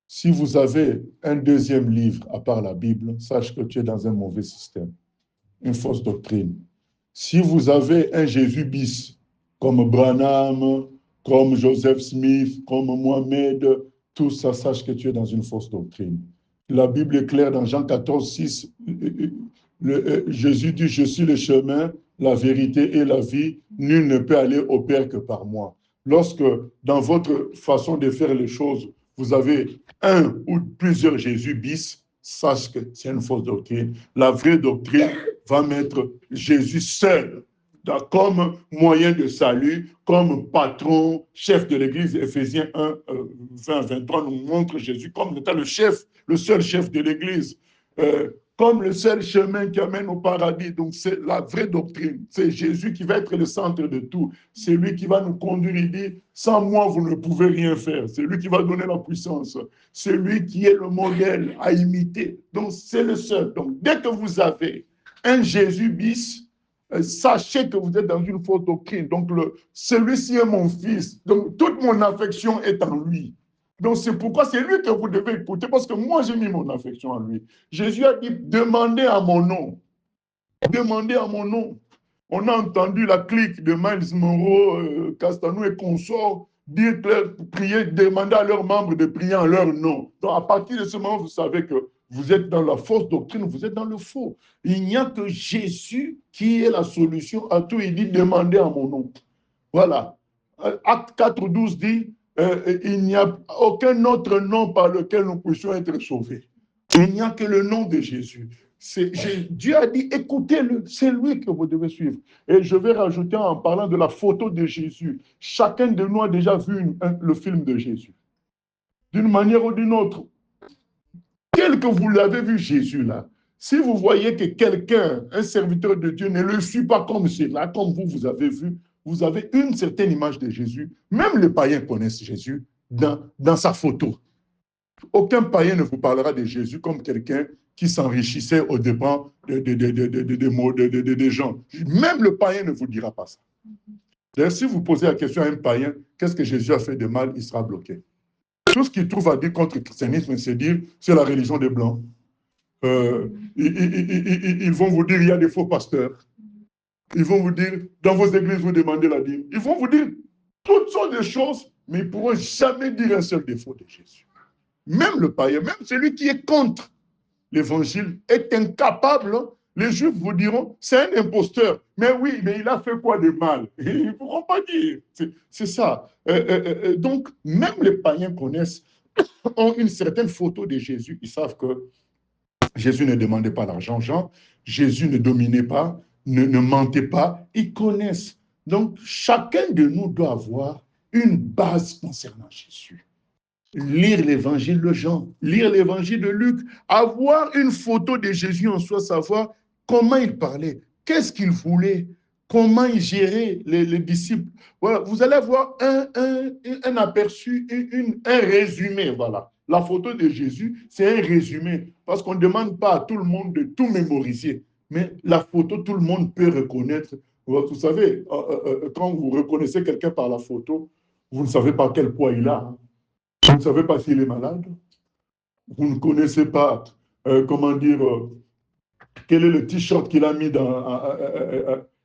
Si vous avez un deuxième livre à part la Bible, sache que tu es dans un mauvais système, une fausse doctrine. Si vous avez un Jésus bis, comme Branham, comme Joseph Smith, comme Mohamed, tout ça, sache que tu es dans une fausse doctrine. La Bible est claire dans Jean 14, 6. Jésus dit, je suis le chemin, la vérité et la vie. Nul ne peut aller au Père que par moi. Lorsque, dans votre façon de faire les choses, vous avez un ou plusieurs Jésus bis, sache que c'est une fausse doctrine. La vraie doctrine va mettre Jésus seul comme moyen de salut, comme patron, chef de l'Église. Éphésiens 1, 20, 23 nous montre Jésus comme étant le chef, le seul chef de l'Église, comme le seul chemin qui amène au paradis. Donc c'est la vraie doctrine. C'est Jésus qui va être le centre de tout. C'est lui qui va nous conduire. Il dit, sans moi, vous ne pouvez rien faire. C'est lui qui va donner la puissance. C'est lui qui est le modèle à imiter. Donc c'est le seul. Donc dès que vous avez un Jésus bis, sachez que vous êtes dans une fausse doctrine. Donc, celui-ci est mon fils. Donc, toute mon affection est en lui. Donc, c'est pourquoi c'est lui que vous devez écouter, parce que moi, j'ai mis mon affection en lui. Jésus a dit, demandez à mon nom. Demandez à mon nom. On a entendu la clique de Miles Monroe, Castanou et consorts dire, prier, demander à leurs membres de prier en leur nom. Donc, à partir de ce moment, vous savez que vous êtes dans la fausse doctrine, vous êtes dans le faux. Il n'y a que Jésus qui est la solution à tout. Il dit, demandez à mon nom. Voilà. Acte 4, 12 dit, il n'y a aucun autre nom par lequel nous puissions être sauvés. Il n'y a que le nom de Jésus. Dieu a dit, écoutez-le, c'est lui que vous devez suivre. Et je vais rajouter en parlant de la photo de Jésus. Chacun de nous a déjà vu le film de Jésus. D'une manière ou d'une autre. Tel que vous l'avez vu Jésus là, si vous voyez que quelqu'un, un serviteur de Dieu, ne le suit pas comme c'est là, comme vous avez vu, vous avez une certaine image de Jésus. Même les païens connaissent Jésus dans sa photo. Aucun païen ne vous parlera de Jésus comme quelqu'un qui s'enrichissait aux dépens des gens. Même le païen ne vous dira pas ça. D'ailleurs, si vous posez la question à un païen, qu'est-ce que Jésus a fait de mal, il sera bloqué. Tout ce qu'il trouve à dire contre le christianisme, c'est dire c'est la religion des Blancs. Ils vont vous dire il y a des faux pasteurs. Ils vont vous dire, dans vos églises, vous demandez la dîme. Ils vont vous dire toutes sortes de choses, mais ils ne pourront jamais dire un seul défaut de Jésus. Même le païen, même celui qui est contre l'évangile est incapable. Les Juifs vous diront, c'est un imposteur. Mais oui, mais il a fait quoi de mal? Ils ne pourront pas dire. C'est ça. Donc, même les païens connaissent, ont une certaine photo de Jésus. Ils savent que Jésus ne demandait pas l'argent aux gens. Jésus ne dominait pas, ne mentait pas. Ils connaissent. Donc, chacun de nous doit avoir une base concernant Jésus. Lire l'évangile de Jean, lire l'évangile de Luc, avoir une photo de Jésus en soi, savoir comment il parlait, qu'est-ce qu'il voulait, comment il gérait les disciples. Voilà, vous allez avoir un aperçu, un résumé. Voilà. La photo de Jésus, c'est un résumé, parce qu'on ne demande pas à tout le monde de tout mémoriser, mais la photo, tout le monde peut reconnaître. Vous savez, quand vous reconnaissez quelqu'un par la photo, vous ne savez pas quel poids il a. Vous ne savez pas s'il est malade. Vous ne connaissez pas, comment dire, quel est le t-shirt qu'il a mis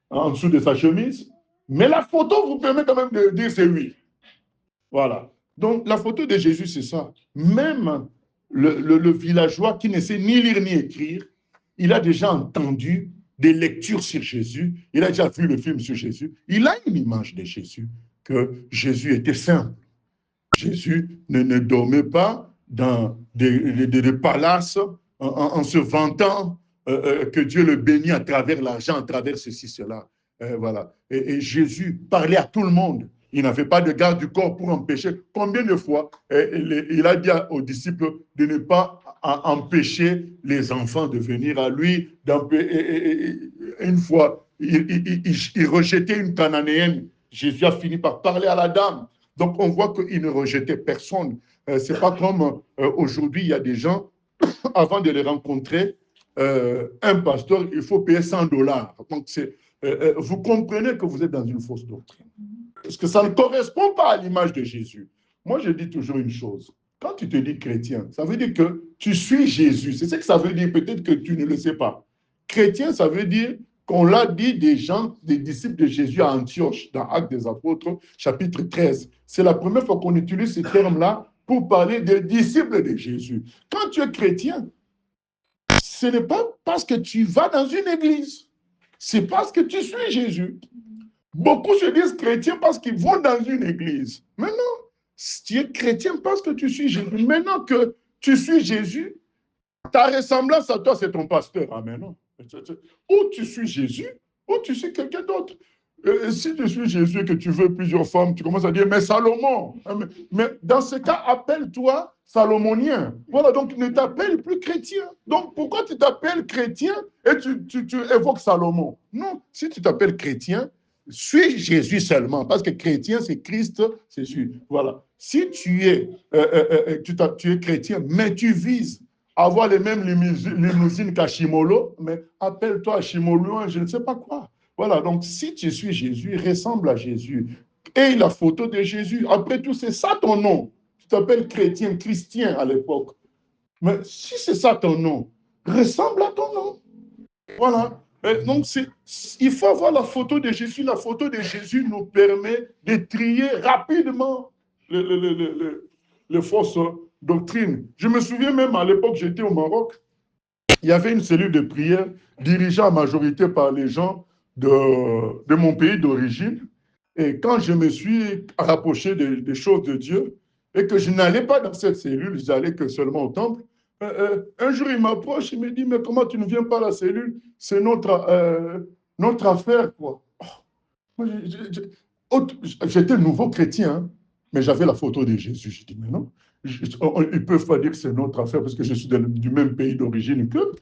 en dessous de sa chemise. Mais la photo vous permet quand même de dire c'est lui. Voilà. Donc, la photo de Jésus, c'est ça. Même le villageois qui ne sait ni lire ni écrire, il a déjà entendu des lectures sur Jésus. Il a déjà vu le film sur Jésus. Il a une image de Jésus, que Jésus était simple. Jésus ne dormait pas dans des palaces en se vantant que Dieu le bénit à travers l'argent, à travers ceci, cela. Voilà. Et Jésus parlait à tout le monde. Il n'avait pas de garde du corps pour empêcher. Combien de fois il a dit aux disciples de ne pas empêcher les enfants de venir à lui. Une fois, il rejetait une Cananéenne. Jésus a fini par parler à la dame. Donc, on voit qu'il ne rejetait personne. Ce n'est pas comme aujourd'hui, il y a des gens, avant de les rencontrer, un pasteur, il faut payer $100. Donc, vous comprenez que vous êtes dans une fausse doctrine. Parce que ça ne correspond pas à l'image de Jésus. Moi, je dis toujours une chose. Quand tu te dis chrétien, ça veut dire que tu suis Jésus. C'est ce que ça veut dire. Peut-être que tu ne le sais pas. Chrétien, ça veut dire qu'on l'a dit des gens, des disciples de Jésus à Antioche, dans Actes des Apôtres, chapitre 13. C'est la première fois qu'on utilise ce terme-là pour parler des disciples de Jésus. Quand tu es chrétien, ce n'est pas parce que tu vas dans une église, c'est parce que tu suis Jésus. Beaucoup se disent chrétiens parce qu'ils vont dans une église. Mais non, tu es chrétien parce que tu suis Jésus. Maintenant que tu suis Jésus, ta ressemblance à toi, c'est ton pasteur. Ah, mais non. Ou tu suis Jésus, ou tu suis quelqu'un d'autre. Si tu suis Jésus et que tu veux plusieurs femmes, tu commences à dire, mais Salomon. Mais dans ce cas, appelle-toi Salomonien. Voilà, donc ne t'appelle plus chrétien. Donc pourquoi tu t'appelles chrétien et tu évoques Salomon? Non, si tu t'appelles chrétien, suis Jésus seulement, parce que chrétien, c'est Christ, c'est Jésus. Voilà. Si tu es chrétien, mais tu vises avoir les mêmes limousines qu'à Chimolo, mais appelle-toi Chimolo, je ne sais pas quoi. Voilà, donc si tu suis Jésus, ressemble à Jésus. Et la photo de Jésus. Après tout, c'est ça ton nom. Tu t'appelles chrétien, christien à l'époque. Mais si c'est ça ton nom, ressemble à ton nom. Voilà. Donc, il faut avoir la photo de Jésus. La photo de Jésus nous permet de trier rapidement les fausses doctrines. Je me souviens même à l'époque, j'étais au Maroc, il y avait une cellule de prière dirigée en majorité par les gens de mon pays d'origine. Et quand je me suis rapproché des choses de Dieu et que je n'allais pas dans cette cellule, j'allais que seulement au temple, un jour, il m'approche, il me dit, mais comment tu ne viens pas à la cellule? C'est notre affaire, quoi. J'étais nouveau chrétien, hein, mais j'avais la photo de Jésus. Je dis, mais non, ils ne peuvent pas dire que c'est notre affaire parce que je suis du même pays d'origine que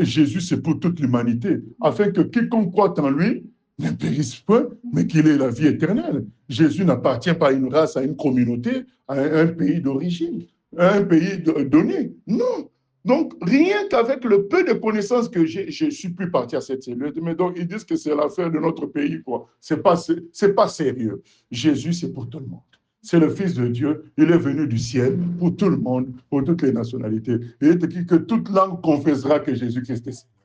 Jésus, c'est pour toute l'humanité, afin que quiconque croit en lui ne périsse point, mais qu'il ait la vie éternelle. Jésus n'appartient pas à une race, à une communauté, à un pays d'origine, à un pays donné. Non. Donc, rien qu'avec le peu de connaissances que j'ai, je suis plus parti à cette cellule. Mais donc, ils disent que c'est l'affaire de notre pays, quoi. C'est pas sérieux. Jésus, c'est pour tout le monde. C'est le Fils de Dieu. Il est venu du ciel pour tout le monde, pour toutes les nationalités. Il est écrit que toute langue confessera que Jésus-Christ est Seigneur.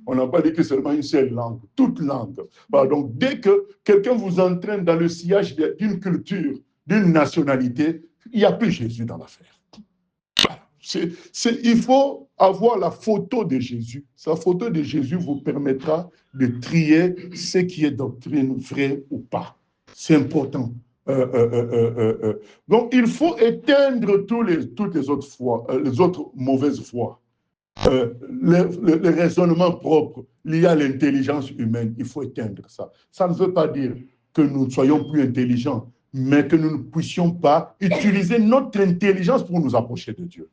On n'a pas dit que seulement une seule langue, toute langue. Voilà, donc, dès que quelqu'un vous entraîne dans le sillage d'une culture, d'une nationalité, il n'y a plus Jésus dans l'affaire. Il faut avoir la photo de Jésus. Sa photo de Jésus vous permettra de trier ce qui est doctrine vraie ou pas. C'est important. Donc, il faut éteindre toutes les autres foi, les autres mauvaises foi. Le raisonnement propre lié à l'intelligence humaine, il faut éteindre ça. Ça ne veut pas dire que nous ne soyons plus intelligents, mais que nous ne puissions pas utiliser notre intelligence pour nous approcher de Dieu.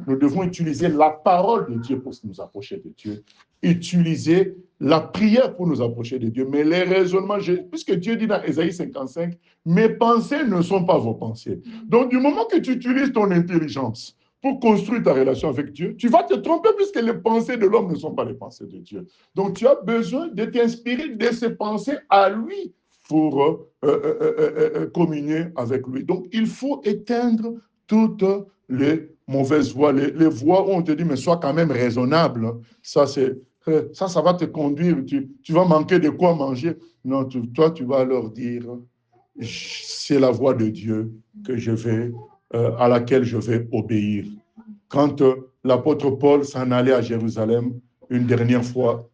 Nous devons utiliser la parole de Dieu pour nous approcher de Dieu, utiliser la prière pour nous approcher de Dieu, mais les raisonnements, puisque Dieu dit dans Ésaïe 55, mes pensées ne sont pas vos pensées. Donc, du moment que tu utilises ton intelligence pour construire ta relation avec Dieu, tu vas te tromper puisque les pensées de l'homme ne sont pas les pensées de Dieu. Donc, tu as besoin de t'inspirer de ses pensées à lui pour communier avec lui. Donc, il faut éteindre toutes les mauvaises voies, les voies où on te dit, mais sois quand même raisonnable. Ça va te conduire, tu vas manquer de quoi manger. Non, toi, tu vas leur dire, c'est la voie de Dieu que je vais à laquelle je vais obéir. Quand l'apôtre Paul s'en allait à Jérusalem une dernière fois,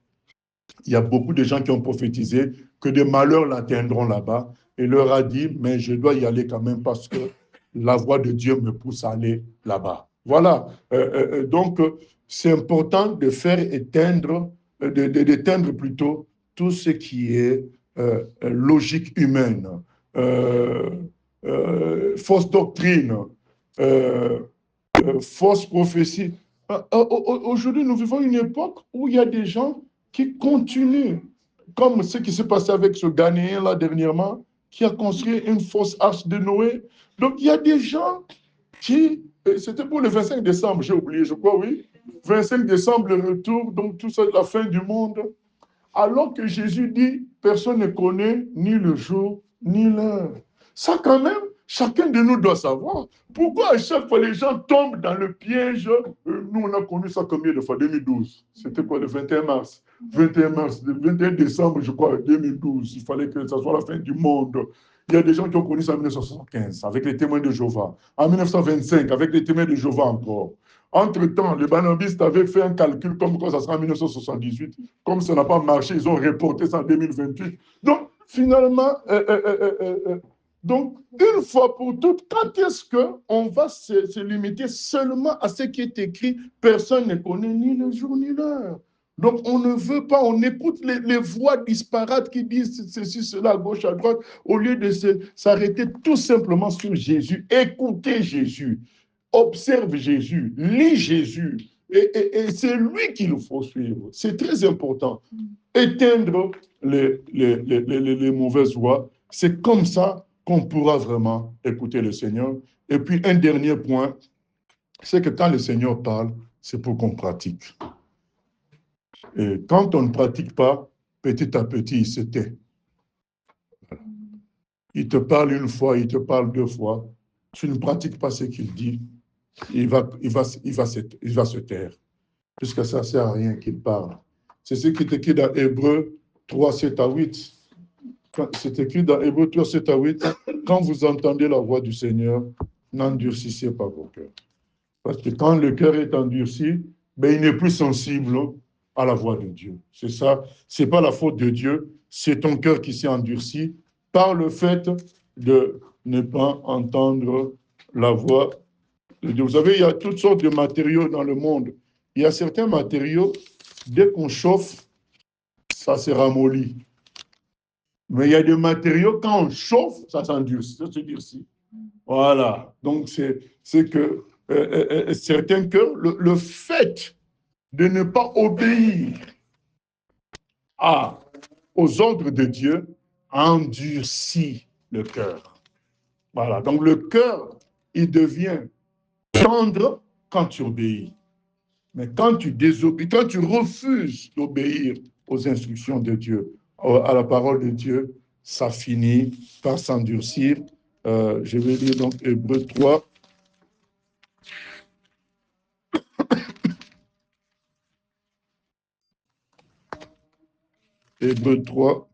il y a beaucoup de gens qui ont prophétisé que des malheurs l'atteindront là-bas et leur a dit, mais je dois y aller quand même parce que la voix de Dieu me pousse à aller là-bas. Voilà. Donc, c'est important de faire éteindre, d'éteindre plutôt tout ce qui est logique humaine, fausse doctrine, fausse prophétie. Aujourd'hui, nous vivons une époque où il y a des gens qui continuent, comme ce qui s'est passé avec ce Ghanéen là dernièrement, qui a construit une fausse arche de Noé. Donc, il y a des gens qui, c'était pour le 25 décembre, j'ai oublié, je crois, oui. 25 décembre, le retour, donc tout ça, la fin du monde. Alors que Jésus dit, personne ne connaît ni le jour, ni l'heure. Ça, quand même, chacun de nous doit savoir. Pourquoi à chaque fois les gens tombent dans le piège? Nous, on a connu ça combien de fois? 2012. C'était quoi, le 21 mars? 21 mars, le 21 décembre, je crois, 2012. Il fallait que ça soit la fin du monde. Il y a des gens qui ont connu ça en 1975, avec les témoins de Jéhovah. En 1925, avec les témoins de Jéhovah encore. Entre-temps, les banabistes avaient fait un calcul comme quoi ça sera en 1978. Comme ça n'a pas marché, ils ont reporté ça en 2028. Donc, finalement, donc, une fois pour toutes, quand est-ce qu'on va se limiter seulement à ce qui est écrit? Personne ne connaît ni le jour ni l'heure. Donc, on ne veut pas, on écoute les voix disparates qui disent ceci, cela, à gauche, à droite, au lieu de s'arrêter tout simplement sur Jésus. Écoutez Jésus, observe Jésus, lis Jésus, et c'est lui qu'il faut suivre. C'est très important. Éteindre les mauvaises voies, c'est comme ça qu'on pourra vraiment écouter le Seigneur. Et puis, un dernier point, c'est que quand le Seigneur parle, c'est pour qu'on pratique. Et quand on ne pratique pas, petit à petit, il se tait. Il te parle une fois, il te parle deux fois. Tu ne pratiques pas ce qu'il dit, il va se taire. Puisque ça ne sert à rien qu'il parle. C'est ce qui est écrit dans Hébreux 3, 7 à 8. C'est écrit dans Hébreux 3, 7 à 8. Quand vous entendez la voix du Seigneur, n'endurcissez pas vos cœurs. Parce que quand le cœur est endurci, ben, il n'est plus sensible à la voix de Dieu. C'est ça. Ce n'est pas la faute de Dieu, c'est ton cœur qui s'est endurci par le fait de ne pas entendre la voix de Dieu. Vous savez, il y a toutes sortes de matériaux dans le monde. Il y a certains matériaux, dès qu'on chauffe, ça se ramollit. Mais il y a des matériaux, quand on chauffe, ça s'endurcit, ça se durcit. Voilà. Donc, c'est que certains cœurs, le fait de ne pas obéir aux ordres de Dieu endurcit le cœur. Voilà. Donc, le cœur, il devient tendre quand tu obéis. Mais quand tu désobéis, quand tu refuses d'obéir aux instructions de Dieu, à la parole de Dieu, ça finit par s'endurcir Je vais lire donc Hébreux 3. Hébreux 3,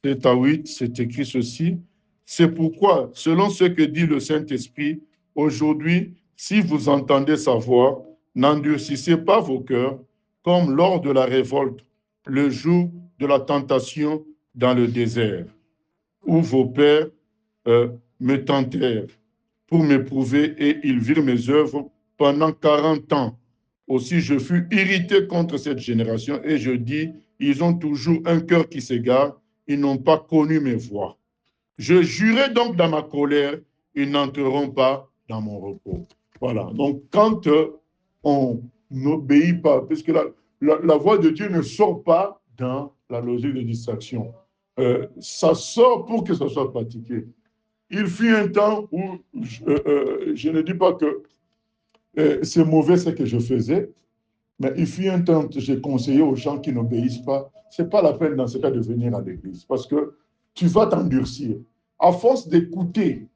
7 à 8, c'est écrit ceci. C'est pourquoi, selon ce que dit le Saint-Esprit, aujourd'hui, si vous entendez sa voix, n'endurcissez pas vos cœurs, comme lors de la révolte, le jour de la tentation dans le désert, où vos pères me tentèrent pour m'éprouver et ils virent mes œuvres pendant 40 ans. Aussi, je fus irrité contre cette génération et je dis, ils ont toujours un cœur qui s'égare, ils n'ont pas connu mes voies. Je jurai donc dans ma colère, ils n'entreront pas dans mon repos. Voilà, donc quand on n'obéit pas, puisque la voix de Dieu ne sort pas dans la logique de distraction, ça sort pour que ça soit pratiqué. Il fut un temps où je ne dis pas que c'est mauvais ce que je faisais, mais il fut un temps où j'ai conseillé aux gens qui n'obéissent pas, ce n'est pas la peine dans ce cas de venir à l'église, parce que tu vas t'endurcir. À force d'écouter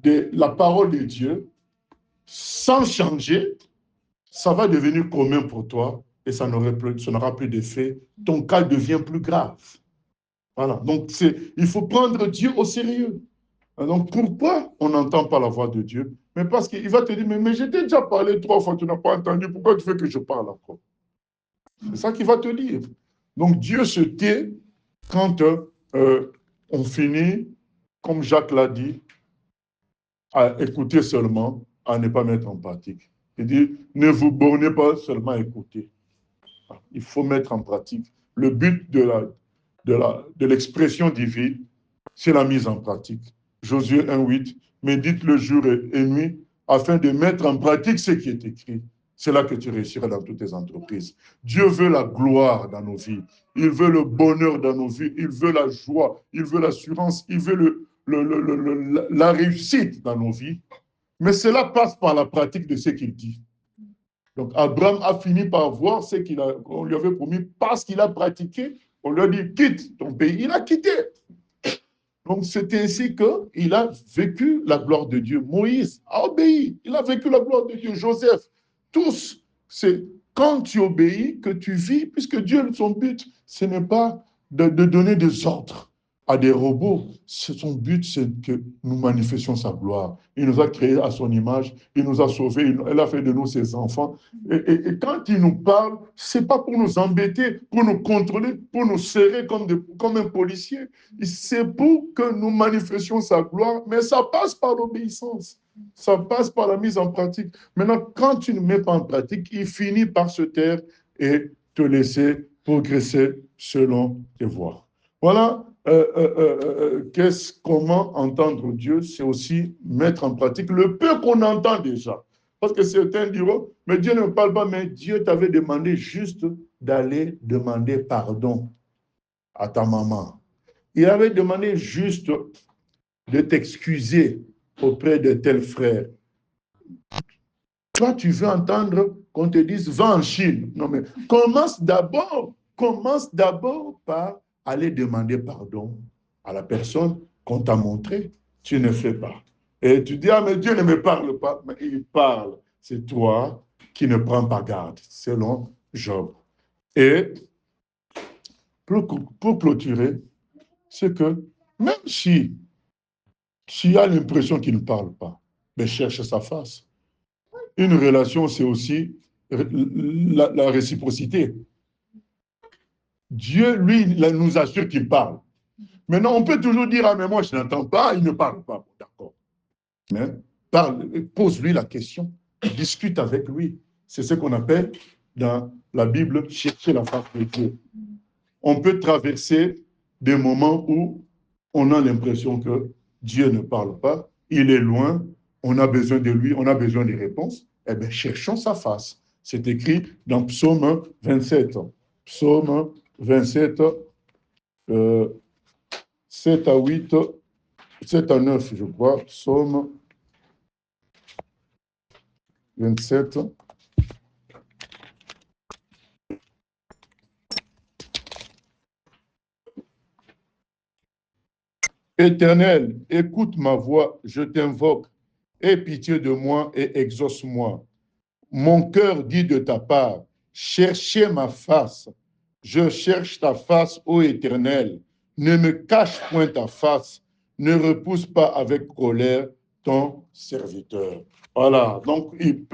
la parole de Dieu, sans changer, ça va devenir commun pour toi et ça n'aura plus d'effet. Ton cas devient plus grave. Voilà. Donc, il faut prendre Dieu au sérieux. Donc, pourquoi on n'entend pas la voix de Dieu? Mais parce qu'il va te dire, mais je t'ai déjà parlé 3 fois, tu n'as pas entendu, pourquoi tu veux que je parle encore? C'est ça qu'il va te dire. Donc, Dieu se tait quand on finit, comme Jacques l'a dit, à écouter seulement, à ne pas mettre en pratique. Il dit, ne vous bornez pas seulement à écouter. Il faut mettre en pratique. Le but de l'expression divine, c'est la mise en pratique. Josué 1,8, médite le jour et nuit afin de mettre en pratique ce qui est écrit. C'est là que tu réussiras dans toutes tes entreprises. Dieu veut la gloire dans nos vies. Il veut le bonheur dans nos vies. Il veut la joie. Il veut l'assurance. Il veut la réussite dans nos vies. Mais cela passe par la pratique de ce qu'il dit. Donc, Abraham a fini par voir ce qu'on lui avait promis parce qu'il a pratiqué. On lui a dit, quitte ton pays. Il a quitté. Donc, c'est ainsi qu'il a vécu la gloire de Dieu. Moïse a obéi. Il a vécu la gloire de Dieu. Joseph, tous, c'est quand tu obéis que tu vis, puisque Dieu, son but, ce n'est pas de donner des ordres à des robots. Son but, c'est que nous manifestions sa gloire. Il nous a créés à son image, il nous a sauvés, il a fait de nous ses enfants. Et quand il nous parle, ce n'est pas pour nous embêter, pour nous contrôler, pour nous serrer comme un policier. C'est pour que nous manifestions sa gloire, mais ça passe par l'obéissance. Ça passe par la mise en pratique. Maintenant, quand tu ne mets pas en pratique, il finit par se taire et te laisser progresser selon tes voies. Voilà. Comment entendre Dieu, c'est aussi mettre en pratique le peu qu'on entend déjà. Parce que certains diront, mais Dieu ne me parle pas, mais Dieu t'avait demandé juste d'aller demander pardon à ta maman. Il avait demandé juste de t'excuser auprès de tel frère. Toi, tu veux entendre qu'on te dise, va en Chine. Non, mais commence d'abord par aller demander pardon à la personne qu'on t'a montré. Tu ne fais pas. Et tu dis, ah, mais Dieu ne me parle pas. Mais il parle. C'est toi qui ne prends pas garde, selon Job. Et pour clôturer, c'est que même si tu as l'impression qu'il ne parle pas, mais cherche sa face. Une relation, c'est aussi la réciprocité. Dieu, lui, nous assure qu'il parle. Maintenant, on peut toujours dire, ah, mais moi, je n'entends pas, il ne parle pas. D'accord. Mais pose-lui la question, discute avec lui. C'est ce qu'on appelle, dans la Bible, chercher la face de Dieu. On peut traverser des moments où on a l'impression que Dieu ne parle pas, il est loin, on a besoin de lui, on a besoin des réponses. Eh bien, cherchons sa face. C'est écrit dans Psaume 27. Psaume 27, 7 à 8, 7 à 9, je crois. Psaume 27. Éternel, écoute ma voix, je t'invoque. Aie pitié de moi et exauce-moi. Mon cœur dit de ta part, cherchez ma face. Je cherche ta face, ô Éternel. Ne me cache point ta face. Ne repousse pas avec colère ton serviteur. Voilà, donc il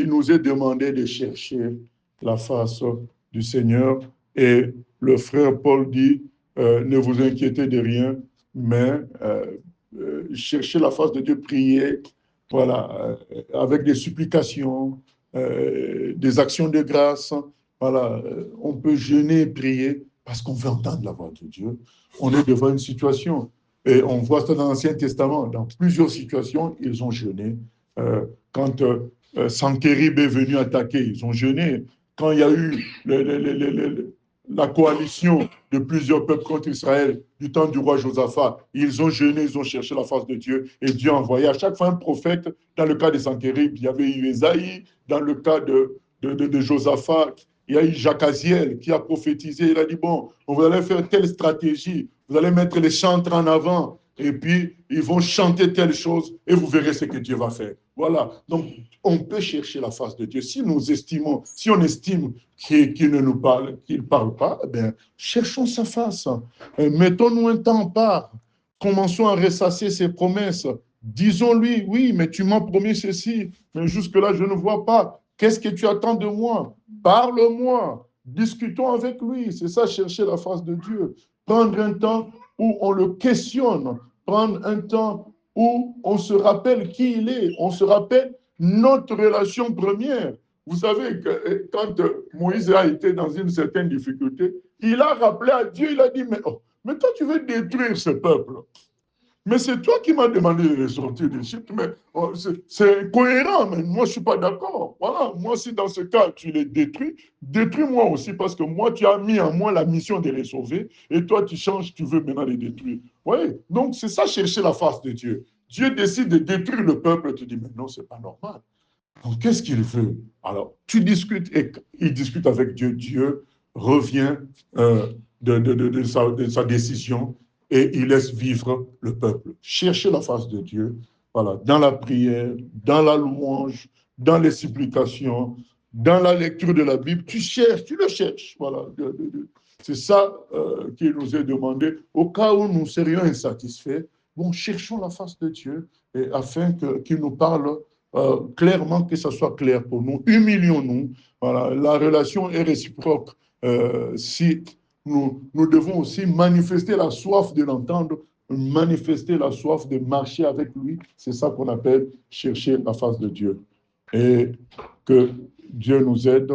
nous est demandé de chercher la face du Seigneur. Et le frère Paul dit, ne vous inquiétez de rien, mais cherchez la face de Dieu, priez, voilà, avec des supplications, des actions de grâce. Voilà, on peut jeûner et prier parce qu'on veut entendre la voix de Dieu. On est devant une situation. Et on voit ça dans l'Ancien Testament. Dans plusieurs situations, ils ont jeûné. Quand Sanchérib est venu attaquer, ils ont jeûné. Quand il y a eu la coalition de plusieurs peuples contre Israël du temps du roi Josaphat, ils ont jeûné, ils ont cherché la face de Dieu et Dieu a envoyé à chaque fois un prophète. Dans le cas de Sanchérib, il y avait eu Esaïe. Dans le cas de Josaphat, il y a eu Jacaziel qui a prophétisé. Il a dit, bon, vous allez faire telle stratégie, vous allez mettre les chantres en avant, et puis ils vont chanter telle chose, et vous verrez ce que Dieu va faire. Voilà. Donc, on peut chercher la face de Dieu. Si nous estimons, si on estime qu'il ne nous parle, qu'il ne parle pas, eh bien, cherchons sa face. Mettons-nous un temps en part. Commençons à ressasser ses promesses. Disons-lui, oui, mais tu m'as promis ceci, mais jusque-là, je ne vois pas. Qu'est-ce que tu attends de moi? Parle-moi. Discutons avec lui. C'est ça, chercher la face de Dieu. Prendre un temps où on le questionne. Prendre un temps où on se rappelle qui il est. On se rappelle notre relation première. Vous savez que quand Moïse a été dans une certaine difficulté, il a rappelé à Dieu, il a dit, mais toi, tu veux détruire ce peuple. Mais c'est toi qui m'as demandé de sortir d'Égypte, mais c'est incohérent, mais moi je ne suis pas d'accord. Voilà, moi si dans ce cas tu les détruis, détruis-moi aussi parce que moi tu as mis en moi la mission de les sauver et toi tu changes, tu veux maintenant les détruire. Oui, donc c'est ça chercher la face de Dieu. Dieu décide de détruire le peuple, tu dis mais non, c'est pas normal. Donc qu'est-ce qu'il veut? Alors tu discutes et il discute avec Dieu, Dieu revient de sa décision et il laisse vivre le peuple. Chercher la face de Dieu, voilà, dans la prière, dans la louange, dans les supplications, dans la lecture de la Bible, tu cherches, tu le cherches, voilà. C'est ça qui nous est demandé. Au cas où nous serions insatisfaits, bon, cherchons la face de Dieu et afin qu'il nous parle clairement, que ça soit clair pour nous. Humilions-nous. Voilà, la relation est réciproque. Si nous devons aussi manifester la soif de l'entendre, manifester la soif de marcher avec lui. C'est ça qu'on appelle chercher la face de Dieu. Et que Dieu nous aide.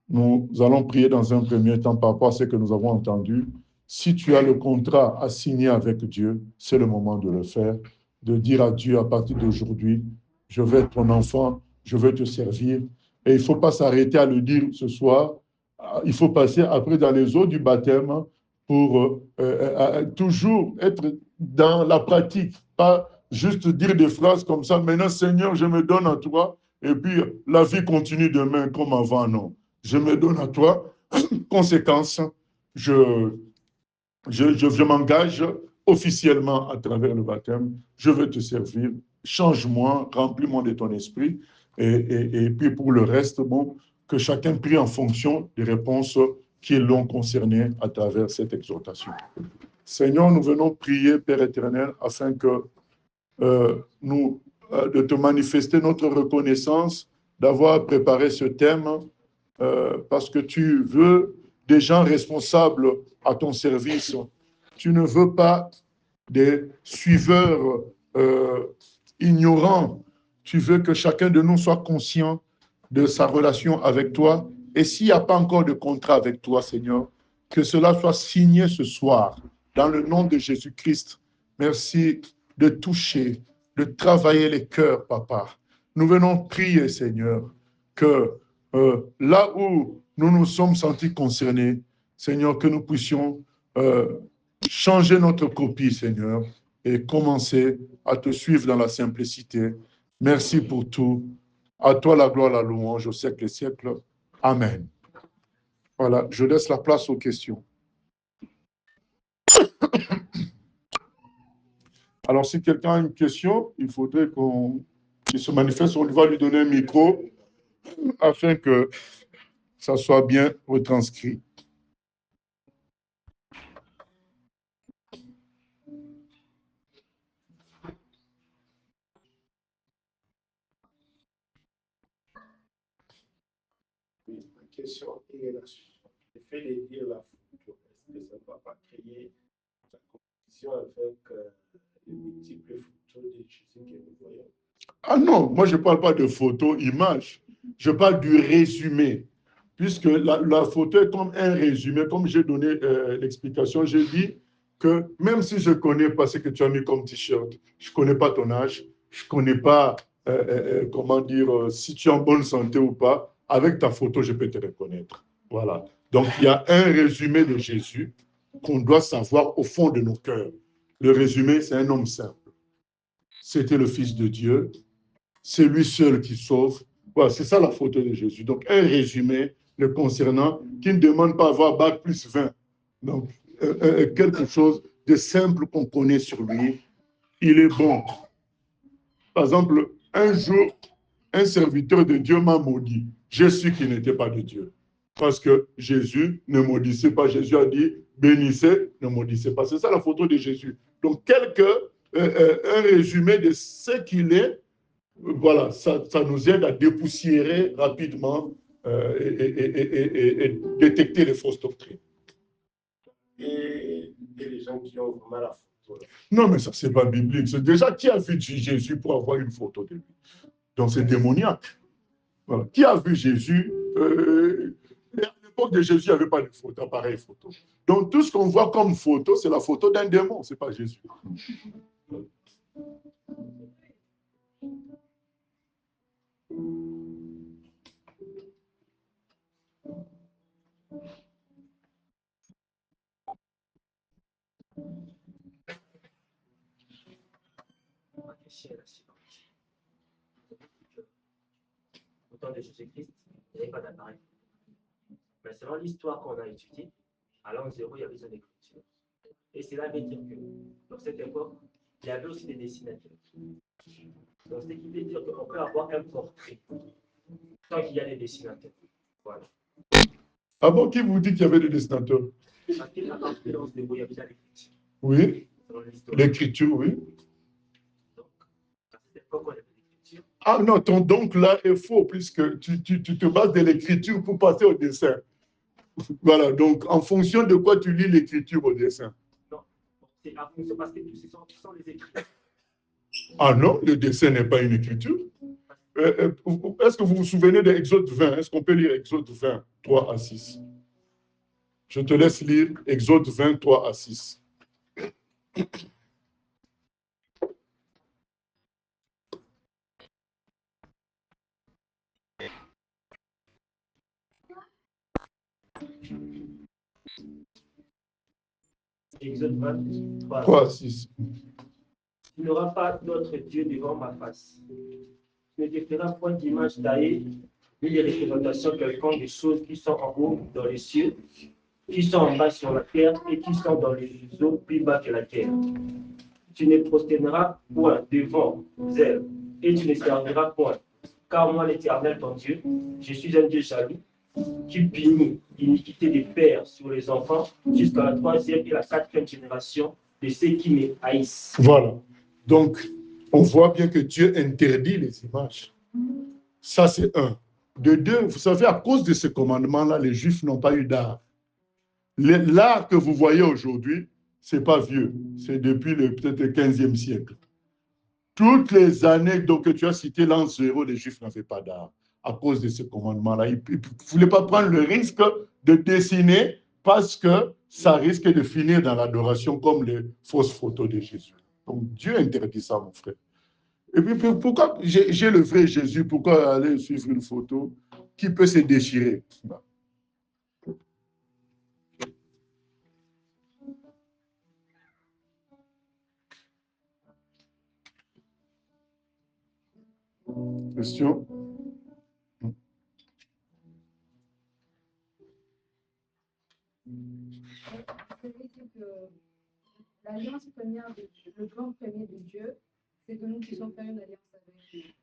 Nous allons prier dans un premier temps par rapport à ce que nous avons entendu. Si tu as le contrat à signer avec Dieu, c'est le moment de le faire, de dire à Dieu à partir d'aujourd'hui, je vais être ton enfant, je vais te servir. Et il ne faut pas s'arrêter à le dire ce soir. Il faut passer après dans les eaux du baptême pour toujours être dans la pratique, pas juste dire des phrases comme ça. Maintenant, Seigneur, je me donne à toi. Et puis, la vie continue demain comme avant, non. Je me donne à toi. Conséquence, je m'engage officiellement à travers le baptême. Je veux te servir. Change-moi, remplis-moi de ton esprit. Et puis pour le reste, bon, que chacun prie en fonction des réponses qui l'ont concerné à travers cette exhortation. Seigneur, nous venons prier, Père éternel, afin que de te manifester notre reconnaissance d'avoir préparé ce thème parce que tu veux des gens responsables à ton service. Tu ne veux pas des suiveurs ignorants. Tu veux que chacun de nous soit conscient de sa relation avec toi. Et s'il n'y a pas encore de contrat avec toi, Seigneur, que cela soit signé ce soir, dans le nom de Jésus-Christ. Merci de toucher, de travailler les cœurs, Papa. Nous venons prier, Seigneur, que là où nous nous sommes sentis concernés, Seigneur, que nous puissions changer notre copie, Seigneur, et commencer à te suivre dans la simplicité. Merci pour tout. À toi la gloire, la louange au siècle des siècles. Amen. Voilà, je laisse la place aux questions. Alors, si quelqu'un a une question, il faudrait qu'il se manifeste. On va lui donner un micro afin que ça soit bien retranscrit. Oui, ma question est là-dessus. Le fait de dire la photo, est-ce que ça ne va pas créer la compétition avec les multiples photos de Jésus que nous voyons? Ah non, moi je ne parle pas de photo, image. Je parle du résumé. Puisque la photo est comme un résumé, comme j'ai donné l'explication, j'ai dit que même si je ne connais pas ce que tu as mis comme t-shirt, je ne connais pas ton âge, je ne connais pas, comment dire, si tu es en bonne santé ou pas, avec ta photo, je peux te reconnaître. Voilà. Donc, il y a un résumé de Jésus qu'on doit savoir au fond de nos cœurs. Le résumé, c'est un homme simple. C'était le Fils de Dieu. C'est lui seul qui sauve. Voilà, c'est ça la photo de Jésus. Donc, un résumé le concernant qui ne demande pas avoir bac plus 20. Donc, quelque chose de simple qu'on connaît sur lui. Il est bon. Par exemple, un jour, un serviteur de Dieu m'a maudit. J'ai su qu'il n'était pas de Dieu. Parce que Jésus ne maudissait pas. Jésus a dit, bénissez, ne maudissez pas. C'est ça la photo de Jésus. Donc, un résumé de ce qu'il est. Voilà, ça nous aide à dépoussiérer rapidement et détecter les fausses doctrines. Et les gens qui ont vraiment la photo. Non, mais ça, c'est pas biblique. C'est déjà qui a vu Jésus pour avoir une photo de lui? Donc, c'est démoniaque. Voilà. Qui a vu Jésus? À l'époque de Jésus, il n'y avait pas de photo, appareil photo. Donc, tout ce qu'on voit comme photo, c'est la photo d'un démon, ce n'est pas Jésus. Ma question est la suivante. Au temps de Jésus-Christ, il n'y avait pas d'appareil. Mais selon l'histoire qu'on a étudiée, à l'an 0, il y avait une écriture. Et cela veut dire que, dans cette époque, il y avait aussi des dessinateurs. Donc, ce qui veut dire qu'on peut avoir un portrait tant qu'il y a des dessinateurs. Voilà. Ah bon, qui vous dit qu'il y avait des dessinateurs? Parce qu'il n'a pas fait l'an 0, il y avait déjà l'écriture. Oui, l'écriture, oui. Donc, à cette époque, on avait l'écriture. Ah non, ton donc là est faux, puisque tu te bases de l'écriture pour passer au dessin. Voilà, donc en fonction de quoi tu lis l'écriture au dessin? Non, c'est en fonction parce que tous ces sont les écrits. Ah non, le dessin n'est pas une écriture. Est-ce que vous vous souvenez d'Exode 20? Est-ce qu'on peut lire Exode 20, 3 à 6? Je te laisse lire Exode 20, 3 à 6. Exode 20, 3 à 6. Tu n'auras pas d'autre Dieu devant ma face. Tu ne te feras point d'image taillée, ni de représentation quelconque des choses qui sont en haut dans les cieux, qui sont en bas sur la terre et qui sont dans les eaux plus bas que la terre. Tu ne prosterneras point devant elles et tu ne serviras point. Car moi, l'Éternel, ton Dieu, je suis un Dieu jaloux qui punit l'iniquité des pères sur les enfants jusqu'à la troisième et la quatrième génération de ceux qui me haïssent. Voilà. Donc, on voit bien que Dieu interdit les images. Ça, c'est un. De deux, vous savez, à cause de ce commandement-là, les Juifs n'ont pas eu d'art. L'art que vous voyez aujourd'hui, ce n'est pas vieux. C'est depuis peut-être le 15e siècle. Toutes les années donc, que tu as citées, l'an 0, les Juifs n'avaient pas d'art à cause de ce commandement-là. Ils ne voulaient pas prendre le risque de dessiner parce que ça risque de finir dans l'adoration comme les fausses photos de Jésus. Donc Dieu interdit ça, mon frère. Et puis pourquoi j'ai le vrai Jésus, pourquoi aller suivre une photo qui peut se déchirer? Question? l'alliance première de Dieu, le plan premier de Dieu, c'est que nous puissions faire une alliance avec lui.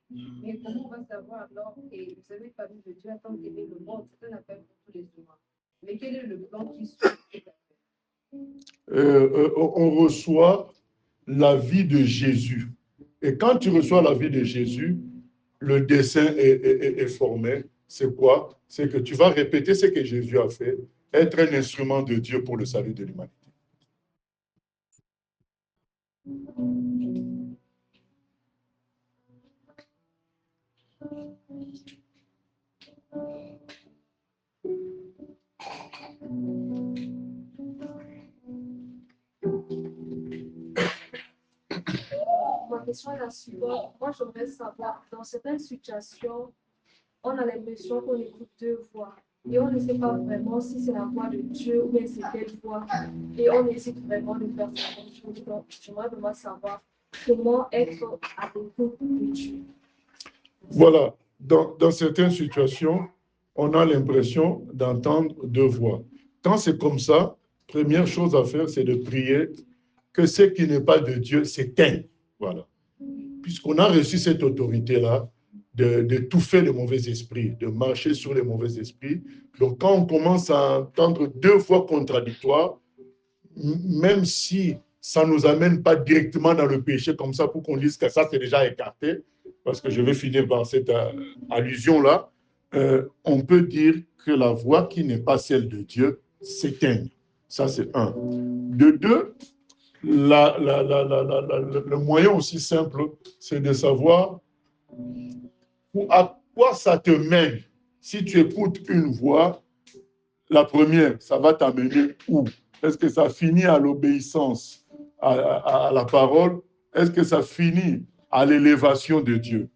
Mais comment on va savoir alors, et vous savez, parmi le Dieu a tant aimé le monde, c'est un appel pour tous les humains. Mais quel est le plan qui suit cet appel? On reçoit la vie de Jésus. Et quand tu reçois la vie de Jésus, le dessein est formé. C'est quoi? C'est que tu vas répéter ce que Jésus a fait, être un instrument de Dieu pour le salut de l'humanité. Ma question est la suivante. Moi, j'aimerais savoir, dans certaines situations, on a l'impression qu'on écoute deux voix. Et on ne sait pas vraiment si c'est la voix de Dieu ou bien c'est quelle voix. Et on hésite vraiment de faire certaines choses. Donc, j'aimerais vraiment savoir comment être à l'écoute de Dieu. Voilà. Dans certaines situations, on a l'impression d'entendre deux voix. Quand c'est comme ça, première chose à faire, c'est de prier que ce qui n'est pas de Dieu s'éteigne. Voilà. Puisqu'on a reçu cette autorité-là de toucher les mauvais esprits, de marcher sur les mauvais esprits. Donc, quand on commence à entendre deux voix contradictoires, même si ça ne nous amène pas directement dans le péché comme ça pour qu'on dise que ça, c'est déjà écarté, parce que je vais finir par cette allusion-là, on peut dire que la voix qui n'est pas celle de Dieu s'éteigne. Ça, c'est un. De deux, le moyen aussi simple, c'est de savoir à quoi ça te mène. Si tu écoutes une voix, la première, ça va t'amener où? Est-ce que ça finit à l'obéissance à la parole? Est-ce que ça finit à l'élévation de Dieu?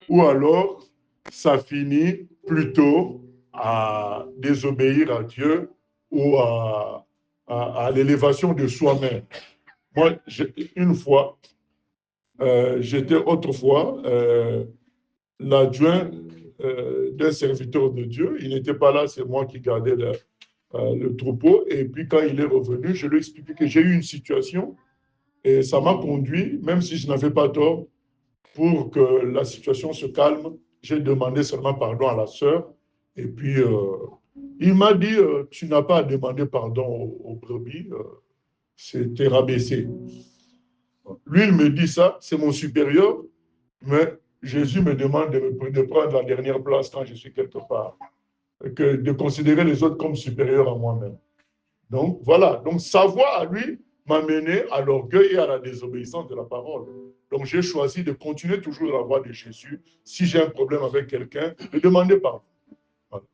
Ou alors, ça finit plutôt à désobéir à Dieu ou à l'élévation de soi-même? Moi, une fois, j'étais autrefois l'adjoint d'un serviteur de Dieu. Il n'était pas là, c'est moi qui gardais le troupeau. Et puis, quand il est revenu, je lui ai expliqué que j'ai eu une situation et ça m'a conduit, même si je n'avais pas tort, pour que la situation se calme. J'ai demandé seulement pardon à la sœur. Et puis, il m'a dit, tu n'as pas à demander pardon aux brebis, c'était rabaissé. Lui, il me dit ça, c'est mon supérieur, mais Jésus me demande de prendre la dernière place quand je suis quelque part, que de considérer les autres comme supérieurs à moi-même. Donc, voilà. Donc, sa voix à lui m'a mené à l'orgueil et à la désobéissance de la parole. Donc, j'ai choisi de continuer toujours la voie de Jésus. Si j'ai un problème avec quelqu'un, de demander pardon. Voilà.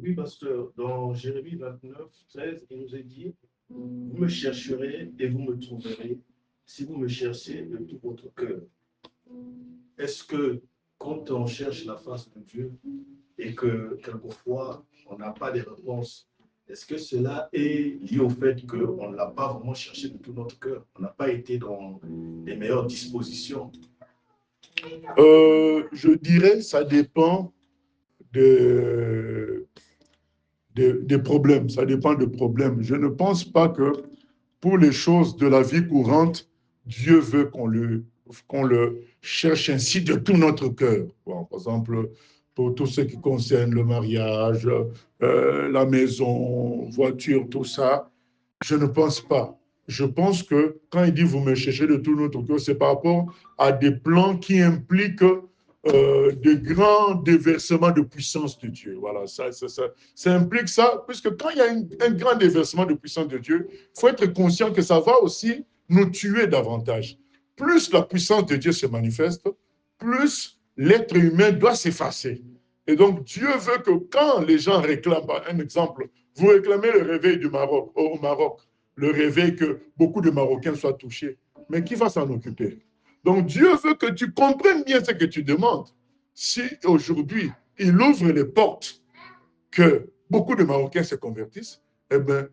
Oui, pasteur, dans Jérémie 29, 13, il nous est dit, vous me chercherez et vous me trouverez si vous me cherchez de tout votre cœur. Est-ce que quand on cherche la face de Dieu et que quelquefois on n'a pas de réponses, est-ce que cela est lié au fait qu'on ne l'a pas vraiment cherché de tout notre cœur? On n'a pas été dans les meilleures dispositions? Je dirais ça dépend des problèmes. Ça dépend des problèmes. Je ne pense pas que pour les choses de la vie courante, Dieu veut qu'on le cherche ainsi de tout notre cœur. Bon, par exemple, pour tout ce qui concerne le mariage, la maison, voiture, tout ça, je ne pense pas. Je pense que quand il dit vous me cherchez de tout notre cœur, c'est par rapport à des plans qui impliquent de grands déversements de puissance de Dieu. Voilà, ça implique ça, puisque quand il y a un grand déversement de puissance de Dieu, il faut être conscient que ça va aussi nous tuer davantage. Plus la puissance de Dieu se manifeste, plus l'être humain doit s'effacer. Et donc, Dieu veut que quand les gens réclament, par un exemple, vous réclamez le réveil du Maroc, au Maroc, le réveil que beaucoup de Marocains soient touchés, mais qui va s'en occuper? Donc, Dieu veut que tu comprennes bien ce que tu demandes. Si aujourd'hui, il ouvre les portes que beaucoup de Marocains se convertissent, eh bien,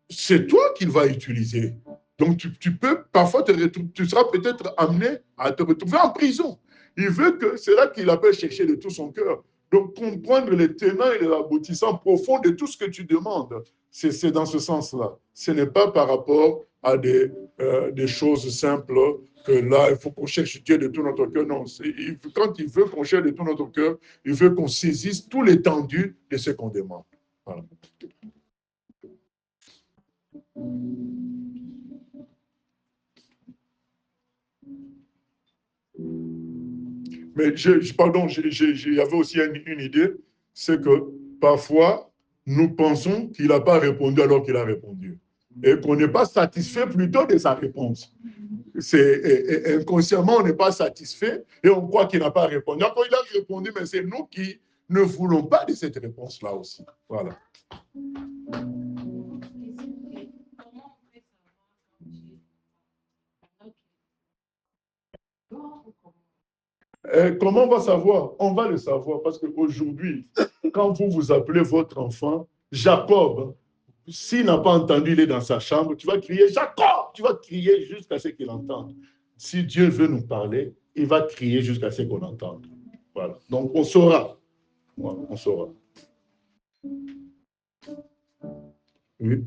c'est toi qu'il va utiliser. Donc, parfois, tu seras peut-être amené à te retrouver en prison. Il veut que, c'est là qu'il appelle chercher de tout son cœur. Donc, comprendre les tenants et les aboutissants profonds de tout ce que tu demandes, c'est dans ce sens-là. Ce n'est pas par rapport à des choses simples que là, il faut qu'on cherche Dieu de tout notre cœur. Non, quand il veut qu'on cherche de tout notre cœur, il veut qu'on saisisse tout l'étendue de ce qu'on demande. Voilà. Mais il y avait aussi une idée, c'est que parfois, nous pensons qu'il n'a pas répondu alors qu'il a répondu. Et qu'on n'est pas satisfait plutôt de sa réponse. Inconsciemment, on n'est pas satisfait et on croit qu'il n'a pas répondu. Quand il a répondu, mais c'est nous qui ne voulons pas de cette réponse-là aussi. Voilà. Comment on va savoir? On va le savoir parce qu'aujourd'hui, quand vous vous appelez votre enfant Jacob, s'il n'a pas entendu, il est dans sa chambre, tu vas crier Jacob, tu vas crier jusqu'à ce qu'il entende. Si Dieu veut nous parler, il va crier jusqu'à ce qu'on entende. Voilà. Donc on saura. Voilà, on saura. Oui.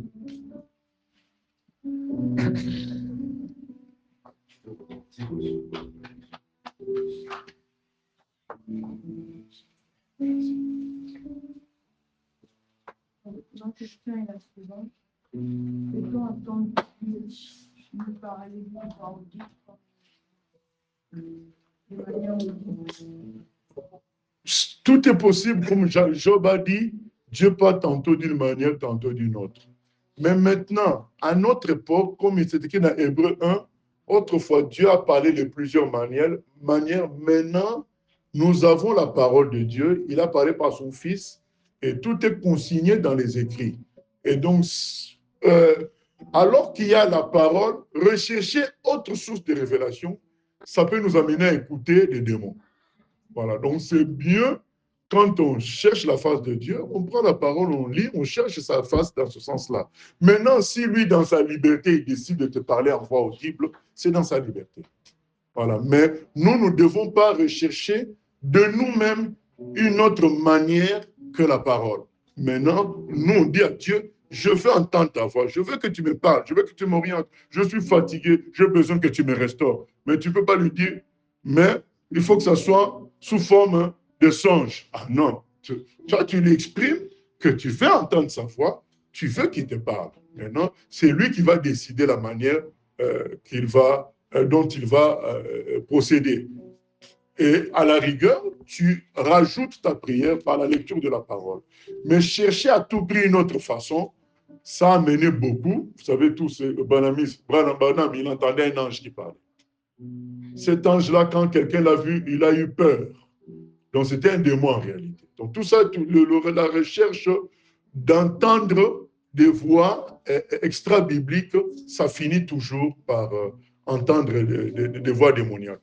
Ma question est la suivante. Peut-on entendre Dieu parler de manière audible? Tout est possible, comme Job a dit, Dieu parle tantôt d'une manière, tantôt d'une autre. Mais maintenant, à notre époque, comme il s'est écrit dans Hébreu 1, autrefois, Dieu a parlé de plusieurs manières. Maintenant, nous avons la parole de Dieu. Il a parlé par son Fils et tout est consigné dans les écrits. Et donc, alors qu'il y a la parole, rechercher autre source de révélation, ça peut nous amener à écouter des démons. Voilà, donc c'est mieux quand on cherche la face de Dieu, on prend la parole, on lit, on cherche sa face dans ce sens-là. Maintenant, si lui, dans sa liberté, il décide de te parler en voix audible, c'est dans sa liberté. Voilà, mais nous ne devons pas rechercher de nous-mêmes une autre manière que la parole. Maintenant, nous, on dit à Dieu, je veux entendre ta voix, je veux que tu me parles, je veux que tu m'orientes, je suis fatigué, j'ai besoin que tu me restaures. Mais tu ne peux pas lui dire, mais il faut que ça soit sous forme de songe. Ah non, toi, tu lui exprimes que tu veux entendre sa voix, tu veux qu'il te parle. Maintenant, c'est lui qui va décider la manière dont il va procéder. Et à la rigueur, tu rajoutes ta prière par la lecture de la parole. Mais chercher à tout prix une autre façon, ça a mené beaucoup. Vous savez tous, Branham, il entendait un ange qui parlait. Cet ange-là, quand quelqu'un l'a vu, il a eu peur. Donc, c'était un démon en réalité. Donc, tout ça, la recherche d'entendre des voix extra-bibliques, ça finit toujours par entendre des voix démoniaques.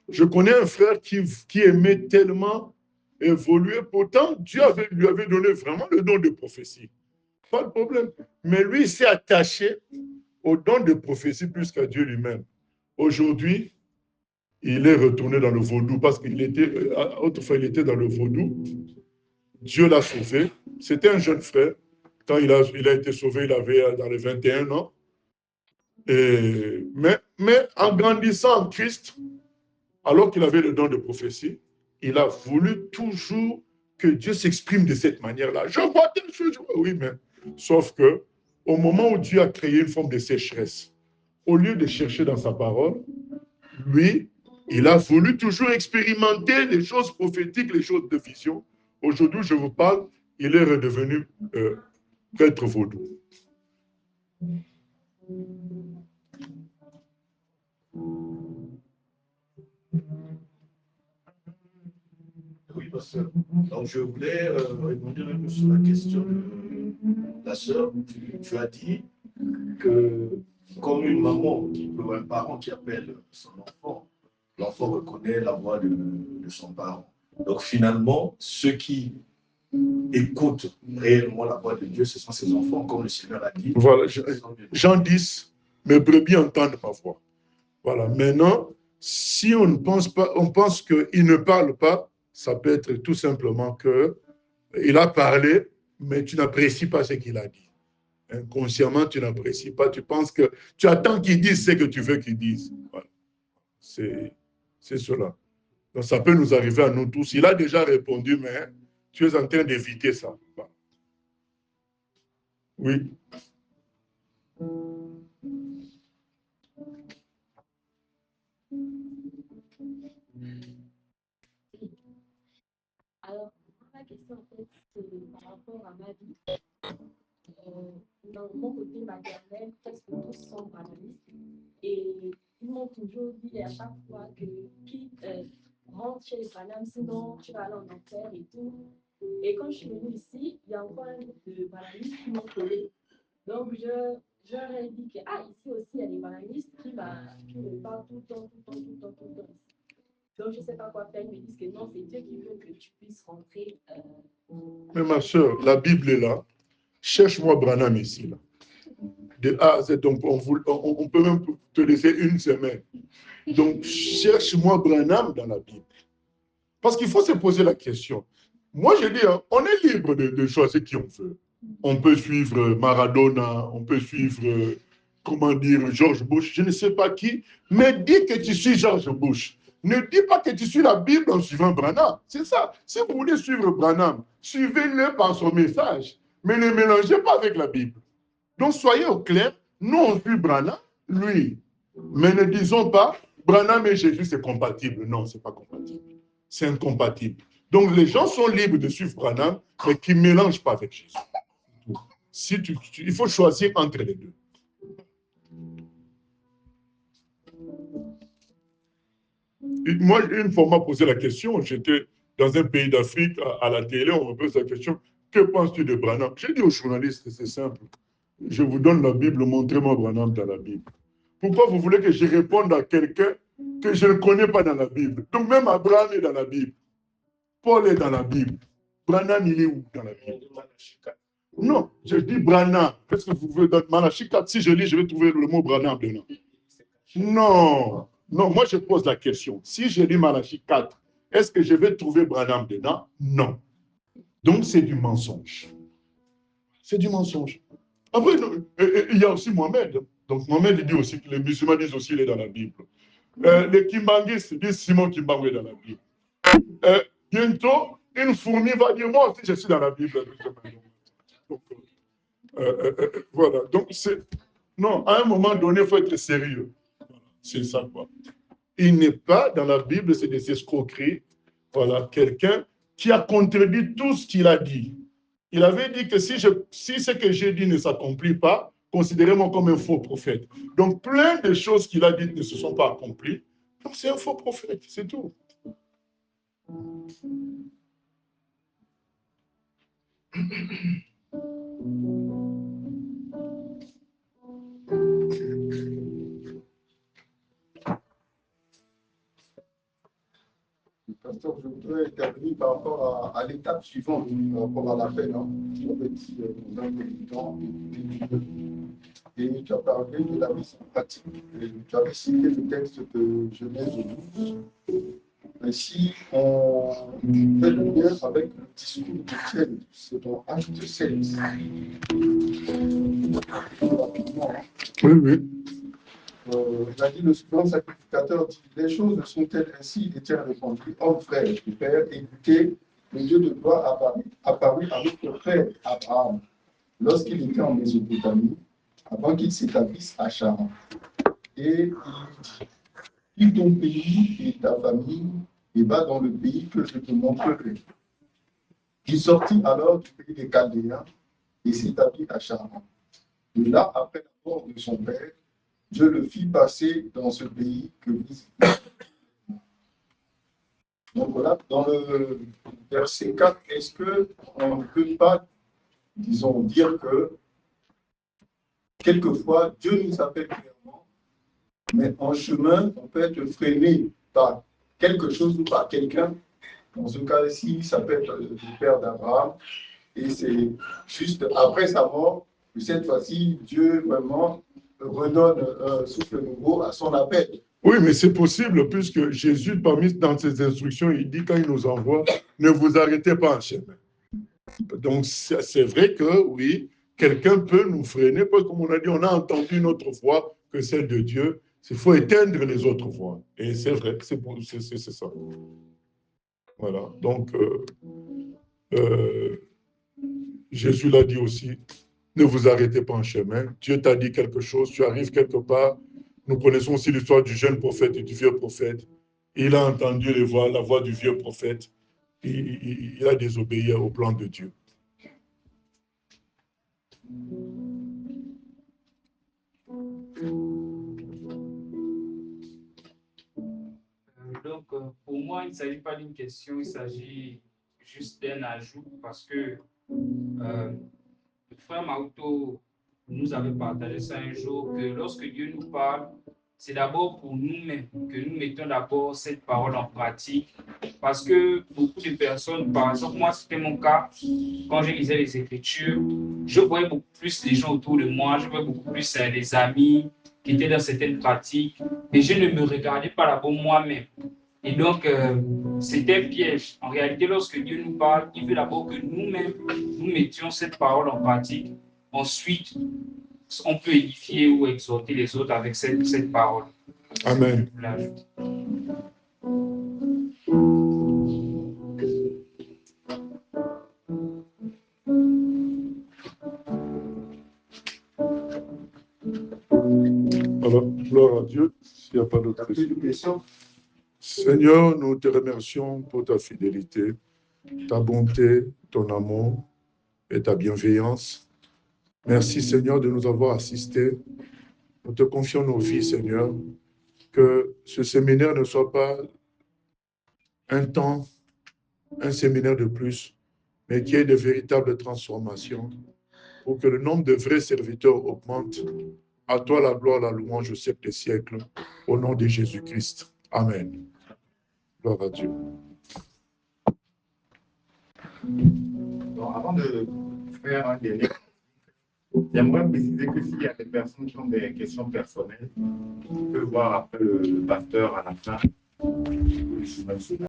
Je connais un frère qui aimait tellement évoluer. Pourtant, Dieu lui avait donné vraiment le don de prophétie. Pas de problème. Mais lui, il s'est attaché au don de prophétie plus qu'à Dieu lui-même. Aujourd'hui, il est retourné dans le vaudou parce autrefois, il était dans le vaudou. Dieu l'a sauvé. C'était un jeune frère. Quand il a été sauvé, il avait dans les 21 ans. Mais en grandissant en Christ, alors qu'il avait le don de prophétie, il a voulu toujours que Dieu s'exprime de cette manière-là. Je vois telle chose. Oui, mais sauf que au moment où Dieu a créé une forme de sécheresse, au lieu de chercher dans sa parole, lui, il a voulu toujours expérimenter les choses prophétiques, les choses de vision. Aujourd'hui, je vous parle, il est redevenu prêtre vaudou. Oui, pasteur. Donc, je voulais répondre un peu sur la question de la sœur. Tu as dit que, comme une maman ou un parent qui appelle son enfant, l'enfant reconnaît la voix de son parent. Donc finalement, ceux qui écoutent réellement la voix de Dieu, ce sont ses enfants, comme le Seigneur a dit. Voilà, Jean 10, mes brebis entendent ma voix. Voilà, maintenant, si on ne pense pas, on pense qu'il ne parle pas, ça peut être tout simplement qu'il a parlé, mais tu n'apprécies pas ce qu'il a dit. Inconsciemment, tu n'apprécies pas, tu penses que tu attends qu'il dise ce que tu veux qu'il dise. Voilà. C'est cela. Donc, ça peut nous arriver à nous tous. Il a déjà répondu, mais tu es en train d'éviter ça. Voilà. Oui. Alors, ma question, en fait, c'est par rapport à ma vie. Dans mon côté maternel, presque tous sont banalistes. Et ils m'ont toujours dit à chaque fois que quitte, rentre chez les Panam, sinon tu vas aller en enfer et tout. Et quand je suis venue ici, il y a encore un groupe de banalistes qui m'ont collé. Donc, je leur ai dit que, ici aussi, il y a des banalistes qui me parlent tout le temps. Donc, je ne sais pas quoi faire. Ils me disent que non, c'est Dieu qui veut que tu puisses rentrer. Mais ma soeur, la Bible est là. Cherche-moi Branham ici. Là. De A à Z, donc on peut même te laisser une semaine. Donc, cherche-moi Branham dans la Bible. Parce qu'il faut se poser la question. Moi, je dis, on est libre de choisir qui on veut. On peut suivre Maradona, on peut suivre, comment dire, George Bush, je ne sais pas qui, mais dis que tu suis George Bush. Ne dis pas que tu suis la Bible en suivant Branham. C'est ça. Si vous voulez suivre Branham, suivez-le par son message, mais ne mélangez pas avec la Bible. Donc, soyez au clair, nous, on suit Branham, lui. Mais ne disons pas, Branham et Jésus, c'est compatible. Non, ce n'est pas compatible. C'est incompatible. Donc, les gens sont libres de suivre Branham, mais qui ne mélangent pas avec Jésus. Il faut choisir entre les deux. Moi, une fois, on m'a posé la question, j'étais dans un pays d'Afrique, à la télé, on me pose la question, que penses-tu de Branham? J'ai dit aux journalistes, c'est simple, je vous donne la Bible, montrez-moi Branham dans la Bible. Pourquoi vous voulez que je réponde à quelqu'un que je ne connais pas dans la Bible? Donc même Abraham est dans la Bible, Paul est dans la Bible. Branham, il est où dans la Bible? Non, je dis Branham. Qu'est-ce que vous voulez dans Malachie 4? Si je lis, je vais trouver le mot Branham dedans. Non, non, moi je pose la question. Si je lis Malachie 4, est-ce que je vais trouver Branham dedans? Non. Donc c'est du mensonge. C'est du mensonge. Après, il y a aussi Mohamed. Donc Mohamed dit aussi que les musulmans disent aussi qu'il est dans la Bible. Les Kimbanguistes disent Simon Kimbangu est dans la Bible. Bientôt, une fourmi va dire moi aussi je suis dans la Bible. Donc, voilà. Donc non, à un moment donné, il faut être sérieux. C'est ça quoi. Il n'est pas dans la Bible, c'est des escroqueries. Voilà, quelqu'un qui a contredit tout ce qu'il a dit. Il avait dit que si ce que j'ai dit ne s'accomplit pas, considérez-moi comme un faux prophète. Donc, plein de choses qu'il a dites ne se sont pas accomplies. Donc, c'est un faux prophète, c'est tout. Pasteur, je voudrais intervenir par rapport à l'étape suivante, par rapport à l'appel. En fait, dans le temps, et tu as parlé de la mise en pratique. Et tu avais cité le texte de Genèse 12. Ainsi, on fait le lien avec le discours de Dieu, c'est dans Acte 16. Rapidement. Oui, oui. Il a dit le grand sacrificateur dit les choses sont-elles ainsi? Étienne répondit homme frère et père, écoutez, le Dieu de gloire apparut à notre frère Abraham lorsqu'il était en Mésopotamie, avant qu'il s'établisse à Charan. Et il dit quitte ton pays et ta famille et va dans le pays que je te montrerai. Il sortit alors du pays des Chaldéens et s'établit à Charan. Et là, après la mort de son père, Dieu le fit passer dans ce pays que visite. Donc voilà, dans le verset 4, est-ce qu'on ne peut pas, disons, dire que quelquefois Dieu nous appelle clairement, mais en chemin, on peut être freiné par quelque chose ou par quelqu'un Dans ce cas-ci, ça peut être le père d'Abraham. Et c'est juste après sa mort que cette fois-ci, Dieu vraiment redonne un souffle nouveau à son appel. Oui, mais c'est possible puisque Jésus, parmi dans ses instructions, il dit quand il nous envoie, ne vous arrêtez pas en chemin. Donc, c'est vrai que, oui, quelqu'un peut nous freiner parce que, comme on a dit, on a entendu une autre voix que celle de Dieu. Il faut éteindre les autres voix. Et c'est vrai, c'est ça. Voilà. Donc, Jésus l'a dit aussi, ne vous arrêtez pas en chemin. Dieu t'a dit quelque chose, tu arrives quelque part. Nous connaissons aussi l'histoire du jeune prophète et du vieux prophète. Il a entendu la voix du vieux prophète. Il a désobéi au plan de Dieu. Donc, pour moi, il ne s'agit pas d'une question, il s'agit juste d'un ajout parce que le frère Maoto nous avait partagé ça un jour, que lorsque Dieu nous parle, c'est d'abord pour nous-mêmes que nous mettons d'abord cette parole en pratique. Parce que beaucoup de personnes, par exemple, moi c'était mon cas, quand je lisais les Écritures, je voyais beaucoup plus les gens autour de moi, je voyais beaucoup plus les amis qui étaient dans certaines pratiques, mais je ne me regardais pas d'abord moi-même. Et donc, c'était un piège. En réalité, lorsque Dieu nous parle, il veut d'abord que nous-mêmes, nous mettions cette parole en pratique. Ensuite, on peut édifier ou exhorter les autres avec cette parole. Amen. Alors, gloire à Dieu, s'il n'y a pas d'autres questions. Seigneur, nous te remercions pour ta fidélité, ta bonté, ton amour et ta bienveillance. Merci, Seigneur, de nous avoir assistés. Nous te confions nos vies, Seigneur, que ce séminaire ne soit pas un séminaire de plus, mais qu'il y ait de véritables transformations pour que le nombre de vrais serviteurs augmente. À toi la gloire, la louange au siècle des siècles, au nom de Jésus-Christ. Amen. Gloire à Dieu. Donc, avant de faire un délai, j'aimerais préciser que s'il y a des personnes qui ont des questions personnelles, on peut voir après le pasteur à la fin.